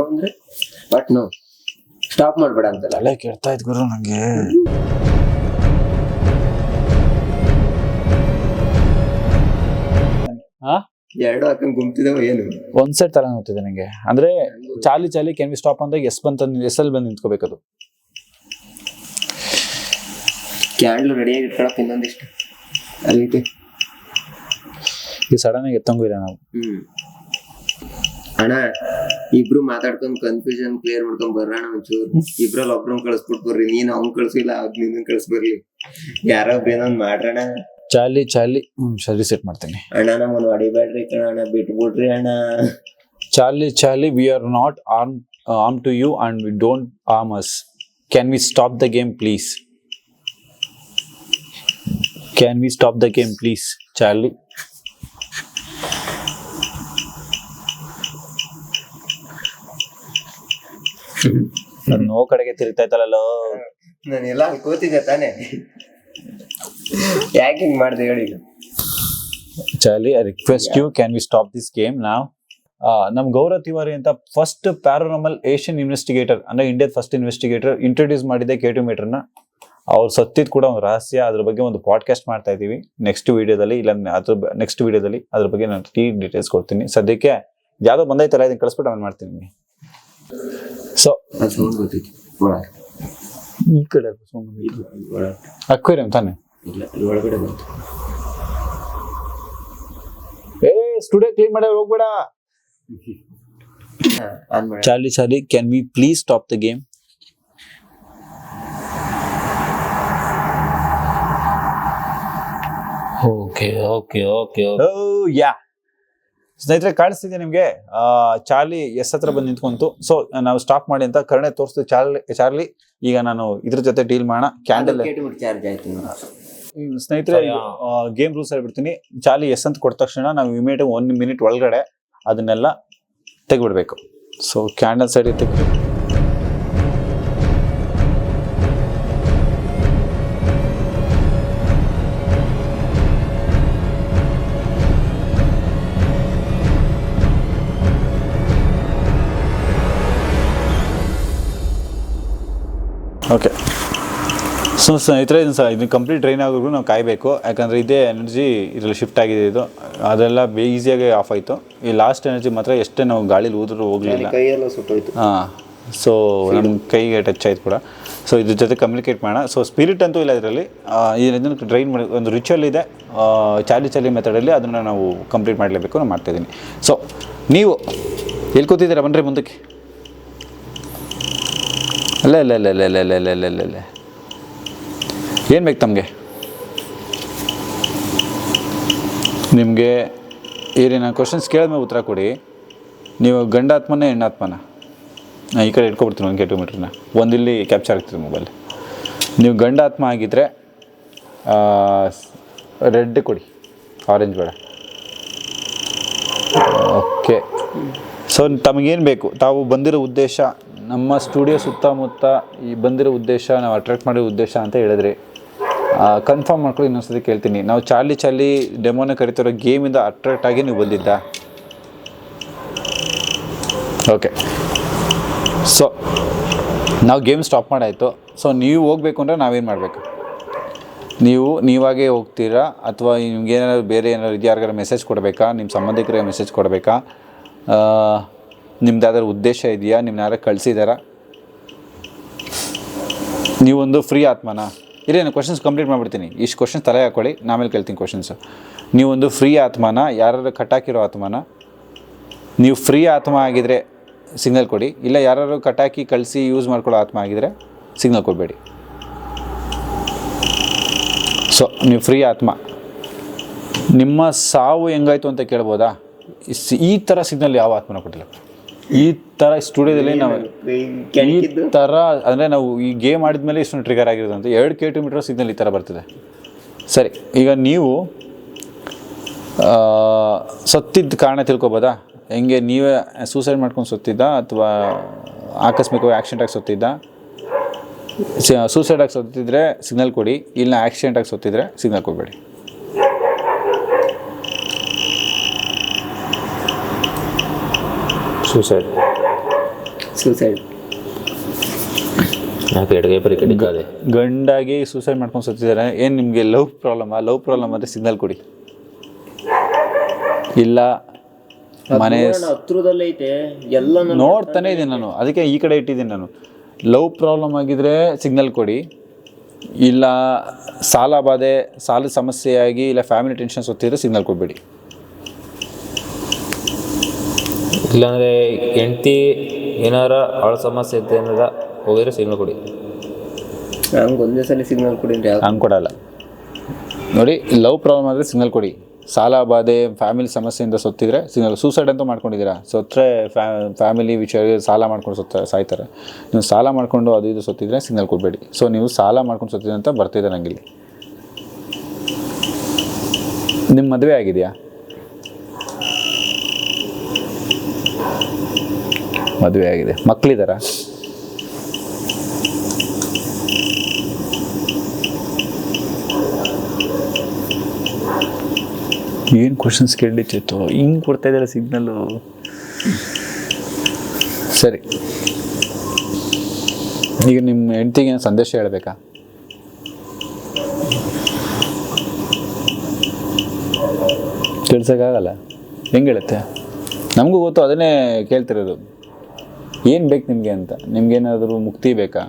ಅಂದ್ರೆ ಬಟ್ ನೋ, ಸ್ಟಾಪ್ ಮಾಡ್ಬೇಡ ಅಂತಲ್ಲ. ತಲೆ ಕೆಡ್ತಾ ಇದ್ ಗುರು ನಂಗೆ. ಎರಡು ಹಾಕೊಂಡ್ ಗುಂಪಿದಾವ ಏನು? ಒಂದ್ ಸೈಡ್ ತರ ನೋಡ್ತಿದೆ ನಂಗೆ. ಅಂದ್ರೆ ಚಾರ್ಲಿ ಕ್ಯಾನ್ ವಿ ಸ್ಟಾಪ್ ಅಂದಾಗ ಎಸ್ ಎಲ್ ಬಂದು ನಿಂತ್ಕೋಬೇಕದು. ಕ್ಯಾಂಡ್ಲು ರೆಡಿಯಾಗಿ ಇಟ್ಕೊಳಕ್ ಇನ್ನೊಂದಿಷ್ಟು ಅಲ್ಲಿ ಈ ಸಡನ್ ಆಗಿ ಎತ್ತಂಗೂ ಇಲ್ಲ ನಾವು. ಅಣ್ಣ ಇಬ್ರು ಮಾತಾಡ್ಕೊಂಡ್ ಕನ್ಫ್ಯೂಷನ್ ಕ್ಲಿಯರ್ ಮಾಡ್ಕೊಂಡ್ ಬರ್ರಣ ಒಂಚೂರು. ಇಬ್ರಲ್ಲಿ ಒಬ್ರನ್ ಕಳ್ಸ್ಬಿಟ್ ಬರ್ರಿ. ನೀನ್ ಅವ್ನ್ ಕಳ್ಸಿಲ್ಲ, ಅದ್ ನಿನ್ನ ಕಳ್ಸ್ ಬರ್ಲಿ. ಯಾರೋ ಏನೊಂದ್ ಮಾಡ್ರಣ. ಚಾರ್ಲಿ ಸರಿ ಸೆಟ್ ಮಾಡ್ತೀನಿ. ಅಣ್ಣ ನಮ್ಮನ್ ಹೊಡಿಬೇಡ್ರಿ ಕಣ, ಬಿಟ್ಬಿಡ್ರಿ ಅಣ್ಣ. Charlie we are not armed to you and we don't harm us. Can we stop the game please? Can we stop the game please, Charlie? No ಕಡೆಗೆ ತಿರುಗ್ತಾ ಇತ್ತಲ್ಲ. ನಾನೆಲ್ಲ ಅಲ್ಲಿ ಕೂತಿದ್ದೆ ತಾನೆ, ಯಾಕೆ ಹಿಂಗ್ ಮಾಡ್ದೆ ಹೇಳಿ? Charlie, I request you, can we stop this game now? ನಮ್ ಗೌರವ್ ತಿವಾರಿ ಅಂತ ಫಸ್ಟ್ ಪ್ಯಾರಾನಾರ್ಮಲ್ ಏಷ್ಯನ್ ಇನ್ವೆಸ್ಟಿಗೇಟರ್ ಅಂದ್ರೆ ಇಂಡಿಯಾದ ಫಸ್ಟ್ ಇನ್ವೆಸ್ಟಿಗೇಟರ್ ಇಂಟ್ರೊಡ್ಯೂಸ್ ಮಾಡಿದೆ K2 ಮೀಟರ್ನ. ಅವ್ರು ಸತ್ತಿದ್ ಕೂಡ ಒಂದು ರಹಸ್ಯ. ಅದ್ರ ಬಗ್ಗೆ ಒಂದು ಪಾಡ್ಕಾಸ್ಟ್ ಮಾಡ್ತಾ ಇದೀವಿ. ನೆಕ್ಸ್ಟ್ ವಿಡಿಯೋದಲ್ಲಿ ಅದ್ರ ಬಗ್ಗೆ ನಾನು ಡೀಟೇಲ್ಸ್ ಕೊಡ್ತೀನಿ. ಸದ್ಯಕ್ಕೆ ಯಾವ್ದೋ ಬಂದೈತಲ್ಲ, ಇದನ್ನ ಕಳಿಸ್ಬಿಟ್ಟು ಆಮೇಲೆ ಮಾಡ್ತೀನಿ. ಸೊ ಈ ಕಡೆ ಅಕ್ವೇರಿಯಂ ತಾನೆ? ಒಳಗಡೆ ಬಂತು. ಸ್ಟುಡಿಯೋ ಕ್ಲೀನ್ ಮಾಡಿ ಹೋಗ್ಬೇಡ. Charlie, can we please stop the game? Okay. Oh yeah. ಸ್ನೇಹಿತರೆ, ಕಾಣಿಸ್ತಿದೆ ನಿಮ್ಗೆ? ಚಾರ್ಲಿ ಎಸ್ ಹತ್ರ ಬಂದು ನಿಂತ್ಕೊಂತು. ಸೊ ನಾವು ಸ್ಟಾಪ್ ಮಾಡಿ ಅಂತ ಕರುಣೆ ತೋರಿಸ್ತು ಚಾರ್ಲಿ. ಈಗ ನಾನು ಇದ್ರ ಜೊತೆ ಡೀಲ್ ಮಾಡೋಣ. ಕ್ಯಾಂಡಲ್ ಚಾರ್ಜ್ ಆಯ್ತು. ಸ್ನೇಹಿತರೆ, ಗೇಮ್ ರೂಲ್ಸ್ ಹೇಳ್ಬಿಡ್ತೀನಿ. ಚಾರ್ಲಿ ಎಸ್ ಅಂತ ಕೊಟ್ಟ ತಕ್ಷಣ ನಾವು ಇಮಿಡಿಯೇಟ್ 1 ಮಿನಿಟ್ ಒಳಗಡೆ ಅದನ್ನೆಲ್ಲ ತೆಗ್ಬಿಡ್ಬೇಕು. ಸೊ ಕ್ಯಾಂಡಲ್ ಸೈಡ್ ತೆಗ್ದು ಓಕೆ. ಸೊ ಸ್ನೇಹಿತರೆ ಇದು ಕಂಪ್ಲೀಟ್ ಡ್ರೈನ್ ಆಗೋವರೆಗೂ ನಾವು ಕಾಯಬೇಕು, ಯಾಕಂದರೆ ಇದೇ ಎನರ್ಜಿ ಇದರಲ್ಲಿ ಶಿಫ್ಟ್ ಆಗಿದೆ. ಇದು ಅದೆಲ್ಲ ಈಸಿಯಾಗಿ ಆಫ್ ಆಯಿತು. ಈ ಲಾಸ್ಟ್ ಎನರ್ಜಿ ಮಾತ್ರ ಎಷ್ಟೇ ನಾವು ಗಾಳೀಲಿ ಊದ್ರೂ ಹೋಗಲಿಲ್ಲ. ಕೈಯೆಲ್ಲ ಸುಟ್ಟೋಯ್ತು. ಹಾಂ, ಸೊ ನಮ್ಮ ಕೈಗೆ ಟಚ್ ಆಯ್ತು ಕೂಡ. ಸೊ ಇದ್ರ ಜೊತೆ ಕಮ್ಯುನಿಕೇಟ್ ಮಾಡೋಣ. ಸೊ ಸ್ಪಿರಿಟ್ ಅಂತೂ ಇಲ್ಲ ಇದರಲ್ಲಿ. ಇದನ್ನು ಡ್ರೈನ್ ಮಾಡಿ ಒಂದು ರಿಚುವಲ್ ಇದೆ ಚಾಲಿ ಮೆಥಡಲ್ಲಿ, ಅದನ್ನು ನಾವು ಕಂಪ್ಲೀಟ್ ಮಾಡಲೇಬೇಕು. ನಾನು ಮಾಡ್ತಾಯಿದ್ದೀನಿ. ಸೊ ನೀವು ಎಲ್ಲಿ ಕೂತಿದ್ದೀರಾ? ಬನ್ನಿರಿ ಮುಂದಕ್ಕೆ. ಅಲ್ಲ ಏನು ಬೇಕು ತಮಗೆ? ನಿಮಗೆ ನಾನು ಕ್ವಶನ್ಸ್ ಕೇಳಿದ್ಮೇಲೆ ಉತ್ತರ ಕೊಡಿ. ನೀವು ಗಂಡಾತ್ಮನ ಹೆಣ್ಣಾತ್ಮನ? ನಾನು ಈ ಕಡೆ ಇಟ್ಕೊಬಿಡ್ತೀನಿ 1 ಕಿಲೋಮೀಟ್ರನ್ನ. ಒಂದಿಲ್ಲಿ ಕ್ಯಾಪ್ಚರ್ ಆಗ್ತಿದೆ ಮೊಬೈಲ್. ನೀವು ಗಂಡಾತ್ಮ ಆಗಿದ್ದರೆ ರೆಡ್ ಕೊಡಿ, ಆರೆಂಜ್ ಬೇಡ. ಓಕೆ. ಸೊ ತಮಗೇನು ಬೇಕು? ತಾವು ಬಂದಿರೋ ಉದ್ದೇಶ, ನಮ್ಮ ಸ್ಟುಡಿಯೋ ಸುತ್ತಮುತ್ತ ಈ ಬಂದಿರೋ ಉದ್ದೇಶ, ನಾವು ಅಟ್ರಾಕ್ಟ್ ಮಾಡಿರೋ ಉದ್ದೇಶ ಅಂತ ಹೇಳಿದ್ರಿ. ಕನ್ಫರ್ಮ್ ಮಾಡ್ಕೊಳ್ಳಿ. ಇನ್ನೊಂದ್ಸತಿ ಕೇಳ್ತೀನಿ, ನಾವು ಚಾಲಿ ಡೆಮೋನ ಕರಿತಿರೋ ಗೇಮಿಂದ ಅಟ್ರಾಕ್ಟ್ ಆಗಿ ನೀವು ಬಂದಿದ್ದ? ಓಕೆ. ಸೊ ನಾವು ಗೇಮ್ ಸ್ಟಾಪ್ ಮಾಡಾಯಿತು. ಸೊ ನೀವು ಹೋಗಬೇಕು ಅಂದರೆ ನಾವೇನು ಮಾಡಬೇಕು? ನೀವಾಗೇ ಹೋಗ್ತೀರಾ ಅಥವಾ ನಿಮ್ಗೇನಾದ್ರು ಬೇರೆ ಏನಾದ್ರು ಯಾರಿಗಾರು ಮೆಸೇಜ್ ಕೊಡಬೇಕಾ? ನಿಮ್ಮ ಸಂಬಂಧಿಕರಿಗೆ ಮೆಸೇಜ್ ಕೊಡಬೇಕಾ? ನಿಮ್ದು ಯಾವ್ದಾದ್ರು ಉದ್ದೇಶ ಇದೆಯಾ? ನಿಮ್ಮನ್ನ ಯಾರು ಕಳಿಸಿದಾರಾ? ನೀವೊಂದು ಫ್ರೀ ಆತ್ಮನಾ? ಇರೇ ನಾನು ಕ್ವಶನ್ಸ್ ಕಂಪ್ಲೀಟ್ ಮಾಡಿಬಿಡ್ತೀನಿ. ಇಷ್ಟು ಕ್ವಶನ್ಸ್ ತಲೆ ಹಾಕ್ಕೊಳ್ಳಿ, ಆಮೇಲೆ ಕೇಳ್ತೀನಿ ಕ್ವಶನ್ಸು. ನೀವೊಂದು ಫ್ರೀ ಆತ್ಮನ, ಯಾರು ಕಟ್ಟಾಕಿರೋ ಆತ್ಮನ? ನೀವು ಫ್ರೀ ಆತ್ಮ ಆಗಿದ್ದರೆ ಸಿಗ್ನಲ್ ಕೊಡಿ. ಇಲ್ಲ ಯಾರು ಕಟ್ಟಾಕಿ ಕಳಿಸಿ ಯೂಸ್ ಮಾಡ್ಕೊಳ್ಳೋ ಆತ್ಮ ಆಗಿದ್ದರೆ ಸಿಗ್ನಲ್ ಕೊಡಬೇಡಿ. ಸೊ ನೀವು ಫ್ರೀ ಆತ್ಮ. ನಿಮ್ಮ ಸಾವು ಹೆಂಗಾಯಿತು ಅಂತ ಕೇಳ್ಬೋದಾ? ಈ ಥರ ಸಿಗ್ನಲ್ ಯಾವ ಆತ್ಮನ ಕೊಟ್ಟಿಲ್ಲ. ಈ ಥರ ಸ್ಟುಡಿಯೋದಲ್ಲಿ ನಾವು ಈ ಥರ ಅಂದರೆ ನಾವು ಈ ಗೇಮ್ ಆಡಿದ್ಮೇಲೆ ಇಷ್ಟೊಂದು ಟ್ರಿಗರ್ ಆಗಿರೋದು ಅಂತ 2 ಕಿಲೋಮೀಟರ್ ಸಿಗ್ನಲ್ ಈ ಥರ ಬರ್ತಿದೆ. ಸರಿ, ಈಗ ನೀವು ಸತ್ತಿದ್ದ ಕಾರಣ ತಿಳ್ಕೊಬೋದಾ? ಹೆಂಗೆ ನೀವೇ ಸೂಸೈಡ್ ಮಾಡ್ಕೊಂಡು ಸತ್ತಿದ್ದ ಅಥವಾ ಆಕಸ್ಮಿಕವಾಗಿ ಆಕ್ಸಿಡೆಂಟಾಗಿ ಸತ್ತಿದ್ದ? ಸೂಸೈಡಾಗಿ ಸತ್ತಿದ್ರೆ ಸಿಗ್ನಲ್ ಕೊಡಿ, ಇಲ್ಲ ಆಕ್ಸಿಡೆಂಟಾಗಿ ಸತ್ತಿದ್ರೆ ಸಿಗ್ನಲ್ ಕೊಡಬೇಡಿ. ಸೂಸೈಡ್ ಗಂಡಾಗಿ ಸೂಸೈಡ್ ಮಾಡ್ಕೊಂಡು ಸತ್ತಿದ್ದಾರೆ. ಏನು ನಿಮಗೆ ಲವ್ ಪ್ರಾಬ್ಲಮ್ ಅಂದರೆ ಸಿಗ್ನಲ್ ಕೊಡಿ. ಇಲ್ಲ ಮನೆ ಹತ್ರದಲ್ಲೈತೆ ಎಲ್ಲ ನೋಡ್ತಾನೆ ಇದ್ದೀನಿ ನಾನು, ಅದಕ್ಕೆ ಈ ಕಡೆ ಇಟ್ಟಿದ್ದೀನಿ ನಾನು. ಲವ್ ಪ್ರಾಬ್ಲಮ್ ಆಗಿದ್ರೆ ಸಿಗ್ನಲ್ ಕೊಡಿ. ಇಲ್ಲ ಸಾಲ ಬಾಧೆ, ಸಾಲದ ಸಮಸ್ಯೆಯಾಗಿ, ಇಲ್ಲ ಫ್ಯಾಮಿಲಿ ಟೆನ್ಷನ್ ಸತ್ತಿದ್ರೆ ಸಿಗ್ನಲ್ ಕೊಡಬೇಡಿ. ಇಲ್ಲಾಂದರೆ ಹೆಂಡ್ತಿ ಏನಾರ ಅವಳ ಸಮಸ್ಯೆ ಇತ್ತು ಏನಾರ ಹೋಗಿದ್ರೆ ಸಿಗ್ನಲ್ ಕೊಡಿ. ಹಂಗೆ ಒಂದೇ ಸಲ ಸಿಗ್ನಲ್ ಕೊಡಿ. ಹಂಗೆ ಕೊಡಲ್ಲ ನೋಡಿ. ಲವ್ ಪ್ರಾಬ್ಲಮ್ ಆದರೆ ಸಿಗ್ನಲ್ ಕೊಡಿ. ಸಾಲ ಬಾಧೆ, ಫ್ಯಾಮಿಲಿ ಸಮಸ್ಯೆಯಿಂದ ಸತ್ತಿದ್ರೆ ಸಿಗ್ನಲ್. ಸೂಸೈಡ್ ಅಂತೂ ಮಾಡ್ಕೊಂಡಿದ್ದೀರಾ, ಸತ್ತರೆ ಫ್ಯಾಮಿಲಿ ವಿಷಯ ಸಾಲ ಮಾಡ್ಕೊಂಡು ಸಾಯ್ತಾರೆ. ನೀವು ಸಾಲ ಮಾಡಿಕೊಂಡು ಅದು ಇದು ಸತ್ತಿದ್ರೆ ಸಿಗ್ನಲ್ ಕೊಡಬೇಡಿ. ಸೊ ನೀವು ಸಾಲ ಮಾಡ್ಕೊಂಡು ಸತ್ತಿದ್ರೆ ಅಂತ ಬರ್ತಿದೆ ನನಗಿಲ್ಲಿ. ನಿಮ್ಮ ಮದುವೆ ಆಗಿದೆಯಾ? ಮದುವೆ ಆಗಿದೆ. ಮಕ್ಕಳಿದ್ದಾರಾ? ಏನು ಕ್ವಶನ್ಸ್ ಕೇಳಲಿಚ್ಚಿತ್ತು, ಹಿಂಗೆ ಕೊಡ್ತಾ ಇದ್ದಾರೆ ಸಿಗ್ನಲ್ಲು. ಸರಿ, ಈಗ ನಿಮ್ಮ ಹೆಂಡ್ತಿಗೆ ಸಂದೇಶ ಹೇಳಬೇಕಾ? ಕೇಳ್ಸೋಕ್ಕಾಗಲ್ಲ. ಹೆಂಗೆ ಹೇಳುತ್ತೆ? ನಮಗೂ ಗೊತ್ತು, ಅದನ್ನೇ ಕೇಳ್ತಿರೋದು. ಏನು ಬೇಕು ನಿಮಗೆ ಅಂತ. ನಿಮ್ಗೇನಾದರೂ ಮುಕ್ತಿ ಬೇಕಾ?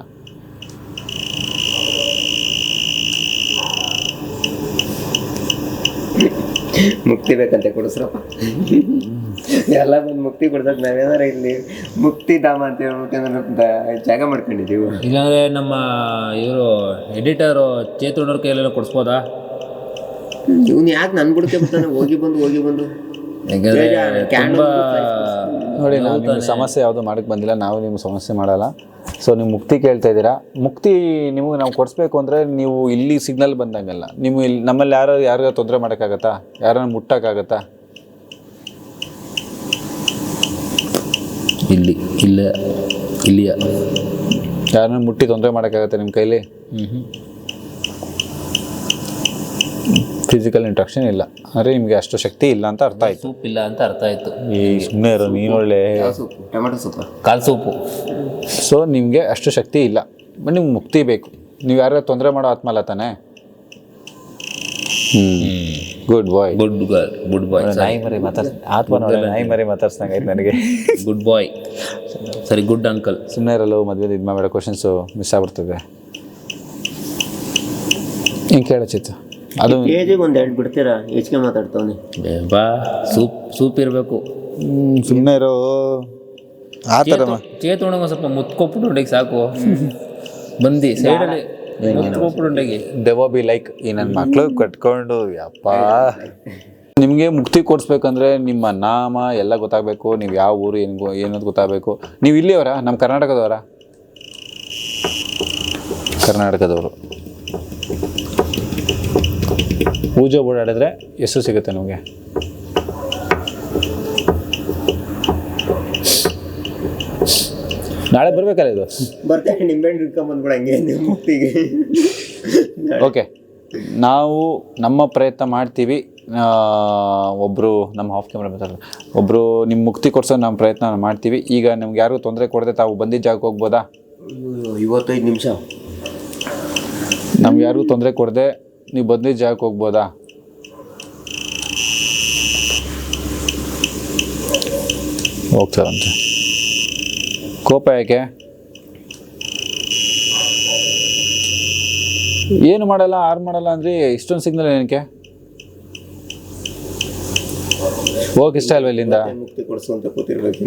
ಮುಕ್ತಿ ಬೇಕಂತೆ ಕೊಡಿಸ್ರಪ್ಪ. ಎಲ್ಲ ಬಂದು ಮುಕ್ತಿ ಕೊಡ್ಸಕ್ ನಾವೇನಾರ ಇಲ್ಲಿ ಮುಕ್ತಿ ಧಾಮ ಅಂತ ಹೇಳ್ಬಿಟ್ಟು ಜಾಗ ಮಾಡ್ಕೊಂಡಿದ್ದೀವಿ. ಇಲ್ಲಾಂದರೆ ನಮ್ಮ ಇವರು ಎಡಿಟರು ಚೇತನವ್ರ ಕೈಯಲ್ಲೆಲ್ಲ ಕೊಡಿಸ್ಬೋದಾ? ಇವ್ನು ಯಾಕೆ ನನ್ನ ಬುಡಕ್ಕೆ ಬರ್ತಾನೆ? ಹೋಗಿ ಬಂದು ನೋಡಿ, ನಾವು ನಿಮ್ಮ ಸಮಸ್ಯೆ ಯಾವುದು ಮಾಡೋಕ್ಕೆ ಬಂದಿಲ್ಲ, ನಾವು ನಿಮ್ಮ ಸಮಸ್ಯೆ ಮಾಡಲ್ಲ. ಸೊ ನೀವು ಮುಕ್ತಿ ಕೇಳ್ತಾ ಇದ್ದೀರಾ. ಮುಕ್ತಿ ನಿಮಗೆ ನಾವು ಕೊಡಿಸ್ಬೇಕು ಅಂದರೆ ನೀವು ಇಲ್ಲಿ ಸಿಗ್ನಲ್ ಬಂದಂಗಲ್ಲ. ನೀವು ಇಲ್ಲಿ ನಮ್ಮಲ್ಲಿ ಯಾರಿಗಾರು ತೊಂದರೆ ಮಾಡೋಕ್ಕಾಗತ್ತಾ? ಯಾರನ್ನ ಮುಟ್ಟೋಕ್ಕಾಗತ್ತಾ? ಇಲ್ಲಿಯ ಯಾರನ್ನ ಮುಟ್ಟಿ ತೊಂದರೆ ಮಾಡೋಕ್ಕಾಗತ್ತೆ ನಿಮ್ಮ ಕೈಲಿ? ಫಿಸಿಕಲ್ ಇಂಟ್ರಾಕ್ಷನ್ ಇಲ್ಲ ಅಂದರೆ ನಿಮಗೆ ಅಷ್ಟು ಶಕ್ತಿ ಇಲ್ಲ ಅಂತ ಅರ್ಥ ಆಯ್ತು. ಸೂಪ್ ಇಲ್ಲ ಅಂತ ಅರ್ಥ ಆಯಿತು. ಈ ಸುಮ್ಮನೆ ಇರೋ ನೀನು ಒಳ್ಳೆ ಟೊಮೆಟೊ ಸೂಪು, ಕಾಲು ಸೂಪು. ಸೊ ನಿಮಗೆ ಅಷ್ಟು ಶಕ್ತಿ ಇಲ್ಲ, ಬಟ್ ನಿಮ್ಗೆ ಮುಕ್ತಿ ಬೇಕು. ನೀವು ಯಾರು ತೊಂದರೆ ಮಾಡೋ ಆತ್ಮ ಅಲ್ಲ ತಾನೆ? ಗುಡ್ ಬಾಯ್. ಗುಡ್ ಬಾಯ್. ನಾಯಿ ಮರಿ ಆತ್ಮ ನಾಯಿ ಮರಿ ಮಾತಾಡ್ಸ್ದಂಗೆ ಆಯ್ತು ನನಗೆ. ಗುಡ್ ಬಾಯ್. ಸರಿ, ಗುಡ್ ಅಂಕಲ್. ಸುಮ್ಮನೆ ಇರಲ್ಲ, ಮದುವೆ ಇದು ಮಾಡೋ ಕ್ವಶನ್ಸು ಮಿಸ್ ಆಗ್ಬಿಡ್ತದೆ. ಹಿಂಗೆ ಕೇಳ ಚಿತ್ತು, ಅದು ಏಜಿಗೆ ಒಂದು ಎರಡು ಬಿಡ್ತೀರಾ? ಹೆಚ್ಚಿಗೆ ಮಾತಾಡ್ತಾವನೆ. ಬಾ, ಸೂಪ್ ಇರಬೇಕು. ಸುಮ್ಮನೆ ಇರೋ ಆ ಥರ ಚೇತೊಣಗ ಸ್ವಲ್ಪ ಮುತ್ಕೊಬಿಟ್ಟು ಸಾಕು. ಬಂದು ಸೈಡಲ್ಲಿ ಮುತ್ಕೊಬಿಟ್ಟು ದೆವ ಬಿ ಲೈಕ್ ಈ ನನ್ನ ಮಕ್ಳು ಕಟ್ಕೊಂಡು ಯಪ್ಪ. ನಿಮಗೆ ಮುಕ್ತಿ ಕೊಡಿಸ್ಬೇಕಂದ್ರೆ ನಿಮ್ಮ ನಾಮ ಎಲ್ಲ ಗೊತ್ತಾಗಬೇಕು, ನೀವು ಯಾವ ಊರು ಏನದು ಗೊತ್ತಾಗಬೇಕು. ನೀವು ಇಲ್ಲಿಯವರ? ನಮ್ಮ ಕರ್ನಾಟಕದವರ? ಕರ್ನಾಟಕದವರು. ಪೂಜೆ ಓಡಾಡಿದ್ರೆ ಎಷ್ಟು ಸಿಗುತ್ತೆ ನಿಮಗೆ? ನಾಳೆ ಬರ್ಬೇಕಲ್ಲ ಇದು? ಬರ್ತಾರೆ, ನಿಂಬೆಹಣ್ಣು ಇಟ್ಕೊಂಬಂದ್ಬಿಡ ಹಂಗೆ ಮುಕ್ತಿಗೆ. ಓಕೆ, ನಾವು ನಮ್ಮ ಪ್ರಯತ್ನ ಮಾಡ್ತೀವಿ. ಒಬ್ಬರು ನಮ್ಮ ಆಫ್ ಕ್ಯಾಮ್ರಾ ಮಾತಾಡೋದು, ಒಬ್ಬರು ನಿಮ್ಮ ಮುಕ್ತಿ ಕೊಡ್ಸೋ ನಮ್ಮ ಪ್ರಯತ್ನ ಮಾಡ್ತೀವಿ. ಈಗ ನಿಮ್ಗೆ ಯಾರಿಗೂ ತೊಂದರೆ ಕೊಡದೆ ತಾವು ಬಂದಿದ್ದ ಜಾಗಕ್ಕೆ ಹೋಗ್ಬೋದಾ? 55 ನಿಮಿಷ. ನಮ್ಗೆ ಯಾರಿಗೂ ತೊಂದರೆ ಕೊಡದೆ ನೀವು ಬಂದಿದ್ದ ಜಾಗಕ್ಕೆ ಹೋಗ್ಬೋದಾ? ಹೋಗ್ತಾರಂತೆ. ಕೋಪ ಯಾಕೆ? ಏನು ಮಾಡಲ್ಲ, ಆರು ಮಾಡಲ್ಲ ಅಂದ್ರೆ ಇಷ್ಟೊಂದು ಸಿಗ್ನಲ್ ಏನಕ್ಕೆ? ಹೋಗಕ್ಕೆ ಇಷ್ಟ ಅಲ್ವಾ ಇಲ್ಲಿಂದ? ಮುಕ್ತಿ ಕೊಡಿಸುವಂತ ಕೂತಿರ್ಬೇಕು.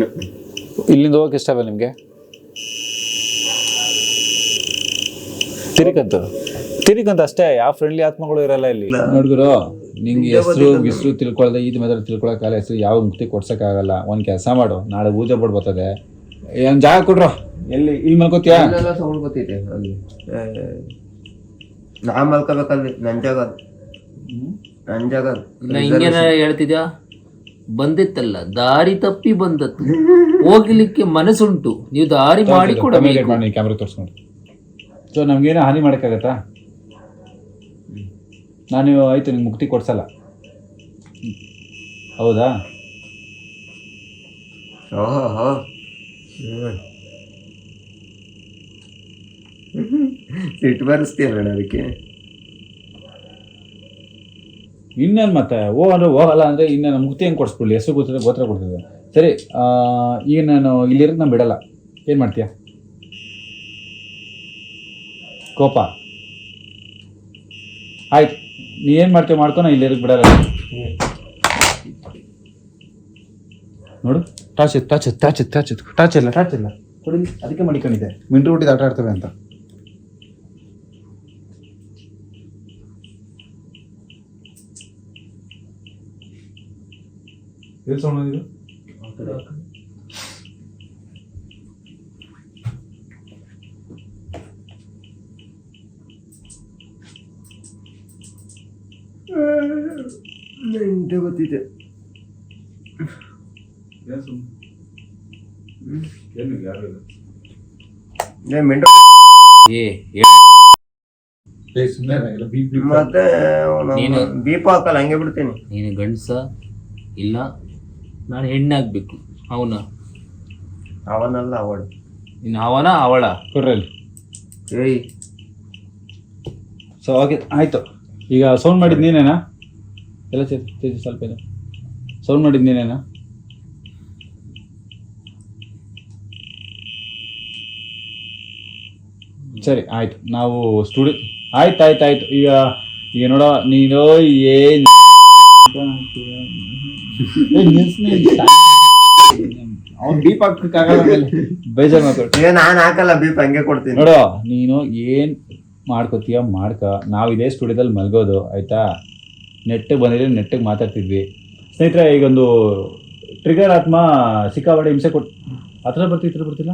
ಇಲ್ಲಿಂದ ಹೋಗಕ್ಕೆ ಇಷ್ಟ ಅಲ್ವಾ ನಿಮಗೆ? ತಿರಿಕಂತ ಅಷ್ಟೇ, ಯಾವ ಫ್ರೆಂಡ್ಲಿ ಆತ್ಮಗಳು ಇರಲ್ಲ ಇಲ್ಲಿ. ನೋಡಿದ್ರು, ನಿಂಗೆ ಹೆಸರು ತಿಳ್ಕೊಳ್ದೆ ಇದು ಮಾತ್ರ ತಿಳ್ಕೊಳಕ್ಕಾಗಲ್ಲ. ಹೆಸರು ಯಾವ ಮುಕ್ತಿ ಕೊಡ್ಸಕ್ಕಾಗಲ್ಲ. ಒಂದು ಕೆಲಸ ಮಾಡು, ನಾಳೆ ಪೂಜೆ ಬೋರ್ಡ್ ಬರ್ತದೆ, ಒಂದು ಜಾಗ ಕೊಡ್ರು. ಎಲ್ಲಿ ಇಲ್ಲಿ ಮಲ್ಕೋತೀಯಾ? ಸೌಂಡ್ ಗೊತ್ತೈತೆ ಅಲ್ಲಿ. ನಾ ಮಲ್ಕೋಬೇಕಲ್ಲಿ, ನನ್ನ ಜಾಗ ಹಿಂಗೇನ ಹೇಳ್ತಿದ್ಯಾ? ಬಂದಿತ್ತಲ್ಲ, ದಾರಿ ತಪ್ಪಿ ಬಂದತ್ತು, ಹೋಗ್ಲಿಕ್ಕೆ ಮನಸ್ಸುಂಟು, ನೀವು ದಾರಿ ಮಾಡಿ ಕೊಡಬೇಕು. ಕ್ಯಾಮ್ರಾ ತೋರಿಸ್ಕೊಂಡು. ಸೊ ನಮ್ಗೇನು ಹಾನಿ ಮಾಡೋಕ್ಕಾಗತ್ತಾ? ನಾನು ಆಯ್ತು ನಿಮ್ಗೆ ಮುಕ್ತಿ ಕೊಡ್ಸಲ್ಲ, ಹೌದಾ? ಸಿಟ್ಟು ಬರಿಸ್ತೀಯಲ್ಲ ಅದಕ್ಕೆ. ಇನ್ನೇನು ಮತ್ತೆ ಅಂದ್ರೆ ಹೋಗಲ್ಲ ಅಂದರೆ ಇನ್ನೇನು ಮುಕ್ತಿ ಹೆಂಗೆ ಕೊಡಿಸ್ಬಿಡ್ಲಿ? ಹೆಸರು ಗೊತ್ತಿದೆ, ಗೋತ್ರ ಕೊಡ್ತಿದ್ದೆ. ಸರಿ, ಈಗ ನಾನು ಇಲ್ಲಿರೋದು ನಾನು ಬಿಡಲ್ಲ, ಏನು ಮಾಡ್ತೀಯ? ಕೋಪ ಆಯ್ತು, ನೀ ಏನು ಮಾಡ್ತೀವಿ ಮಾಡ್ಕೊ, ನಾನು ಇಲ್ಲಿರೋದು ಬಿಡಲ್ಲ. ನೋಡು, ಟಾಚ್ ಇಲ್ಲ ಕೊಡಿ. ಅದಕ್ಕೆ ಮಡಿಕೊಂಡಿದ್ದೆ, ಮಿಂಟ್ರು ಹುಟ್ಟಿದ ಆಟ ಆಡ್ತವೆ ಅಂತ. ಎಲ್ಲಿ ಸೌಂಡ್ ಬಂದಿದೆ? ಗೊತ್ತಿದೆ. ಮತ್ತೆ ದೀಪ ಹಾಕಲ್ಲ, ಹಂಗೆ ಬಿಡ್ತೀನಿ. ನೀನು ಗಂಡಸ ಇಲ್ಲ, ನಾನು ಹೆಣ್ಣಾಗ್ಬೇಕು. ಅವನಲ್ಲ ಅವಳು. ಇನ್ನು ಅವಳ ಕೊಡ್ರಲ್ಲಿ. ಏಯ್, ಸೊ ಓಕೆ ಆಯಿತು. ಈಗ ಸೌಂಡ್ ಮಾಡಿದ್ದು ನೀನೇನಾ? ಎಲ್ಲ ಸ್ವಲ್ಪ ಇದೆ. ಸೌಂಡ್ ಮಾಡಿದ್ದು ನೀನೇನಾ? ಸರಿ ಆಯ್ತು, ನಾವು ಸ್ಟುಡಿಯೋ ಆಯ್ತು. ಈಗ ನೋಡೋ, ನೀನು ಏನು ಅವ್ನು ಬೀಪ್ ಹಾಕಕ್ಕಾಗಲ್ಲ, ಬೇಜಾರು ಮಾತಾಡ್ತೀನಿ. ನಾನು ಹಾಕಲ್ಲ ಬೀಪ್, ಹಂಗೆ ಕೊಡ್ತೀನಿ. ನೋಡೋ, ನೀನು ಏನು ಮಾಡ್ಕೋತೀಯ ಮಾಡ್ಕ. ನಾವು ಇದೇ ಸ್ಟುಡಿಯೋದಲ್ಲಿ ಮಲ್ಗೋದು, ಆಯ್ತಾ? ನೆಟ್ಟಿಗೆ ಬಂದಿದ್ರೆ ನೆಟ್ಟಿಗೆ ಮಾತಾಡ್ತಿದ್ವಿ. ಸ್ನೇಹಿತರೆ, ಈಗೊಂದು ಟ್ರಿಗರ್ ಆತ್ಮ ಸಿಕ್ಕಾಪಟ್ಟೆ ಹಿಂಸೆ ಕೊಟ್ಟು ಹತ್ರ ಬರ್ತಿಲ್ಲ.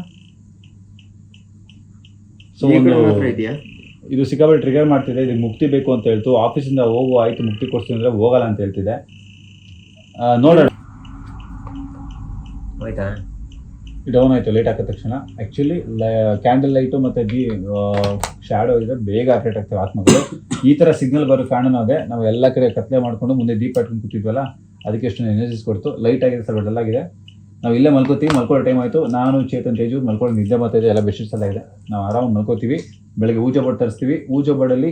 ಸೊ ಇದು ಸಿಕ್ಕಾಪಟ್ಟೆ ಟ್ರಿಗರ್ ಮಾಡ್ತಿದೆ. ಇದಕ್ಕೆ ಮುಕ್ತಿ ಬೇಕು ಅಂತ ಹೇಳ್ತು. ಆಫೀಸಿಂದ ಹೋಗು, ಆಯ್ತು ಮುಕ್ತಿ ಕೊಡ್ತೀನಿ ಅಂದರೆ ಹೋಗಲ್ಲ ಅಂತ ಹೇಳ್ತಿದೆ. ನೋಡೋಣ. ಡೌನ್ ಆಯಿತು ಲೇಟ್ ಆಗಿದ ತಕ್ಷಣ. ಆ್ಯಕ್ಚುಲಿ ಕ್ಯಾಂಡಲ್ ಲೈಟು ಮತ್ತು ಶ್ಯಾಡೋ ಇದ್ರೆ ಬೇಗ ಆಪ್ರೇಟ್ ಆಗ್ತವೆ ಆತ್ಮಗಳು. ಈ ಥರ ಸಿಗ್ನಲ್ ಬರೋ ಕಾರಣನೂ ಅದೇ. ನಾವು ಎಲ್ಲ ಕಡೆ ಕತ್ಲೆ ಮಾಡಿಕೊಂಡು ಮುಂದೆ ದೀಪ ಇಟ್ಕೊಂಡು ಕೂತಿದ್ವಲ್ಲ, ಅದಕ್ಕೆ ಎಷ್ಟೊಂದು ಎನರ್ಜಿಸ್ ಕೊಡ್ತು. ಲೈಟ್ ಆಗಿದೆ, ಸ್ವಲ್ಪ ಡಲ್ ಆಗಿದೆ. ನಾವು ಇಲ್ಲೇ ಮಲ್ಕೋತೀವಿ. ಮಲ್ಕೊಳ್ಳೋ ಟೈಮ್ ಆಯಿತು. ನಾನು ಚೇತನ್ ತೇಜು ಮಲ್ಕೊಳ್ಳೋ ನಿದ್ದೆ ಬರ್ತಾಯಿದೆ. ಎಲ್ಲ ಬೆಡ್ಶೀಟ್ಸ್ ಎಲ್ಲ ಇದೆ. ನಾವು ಆರಾಮಾಗಿ ಮಲ್ಕೋತೀವಿ. ಬೆಳಗ್ಗೆ ಊಜ ಬೋರ್ಡ್ ತರಿಸ್ತೀವಿ. ಊಜ ಬೋರ್ಡಲ್ಲಿ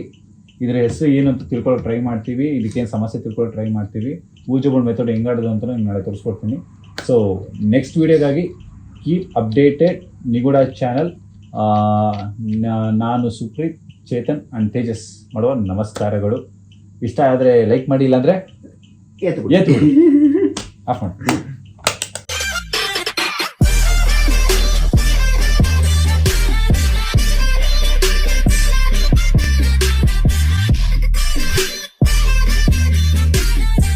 ಇದ್ರ ಹೆಸರು ಏನು ಅಂತ ತಿಳ್ಕೊಳ್ಳೋಕೆ ಟ್ರೈ ಮಾಡ್ತೀವಿ, ಇದಕ್ಕೇನು ಸಮಸ್ಯೆ ತಿಳ್ಕೊಳ್ಳೋಕೆ ಟ್ರೈ ಮಾಡ್ತೀವಿ. ಊಜ ಬೋರ್ಡ್ ಮೆಥಡ್ ಹೆಂಗಾಡೋದು ಅಂತ ನಾನು ನಾಳೆ ತೋರಿಸ್ಕೊಡ್ತೀನಿ. ಸೊ ನೆಕ್ಸ್ಟ್ ವೀಡಿಯೋಗಾಗಿ ಕೀಪ್ ಅಪ್ಡೇಟೆಡ್ ನಿಗೂಢ ಚಾನಲ್. ನಾನು ಸುಪ್ರೀತ್, ಚೇತನ್ ಆ್ಯಂಡ್ ತೇಜಸ್ ಮಾಡುವ ನಮಸ್ಕಾರಗಳು. ಇಷ್ಟ ಆದರೆ ಲೈಕ್ ಮಾಡಿ, ಇಲ್ಲಾಂದರೆ ಎತ್ತು ಆಫ್ ಮಾಡಿ.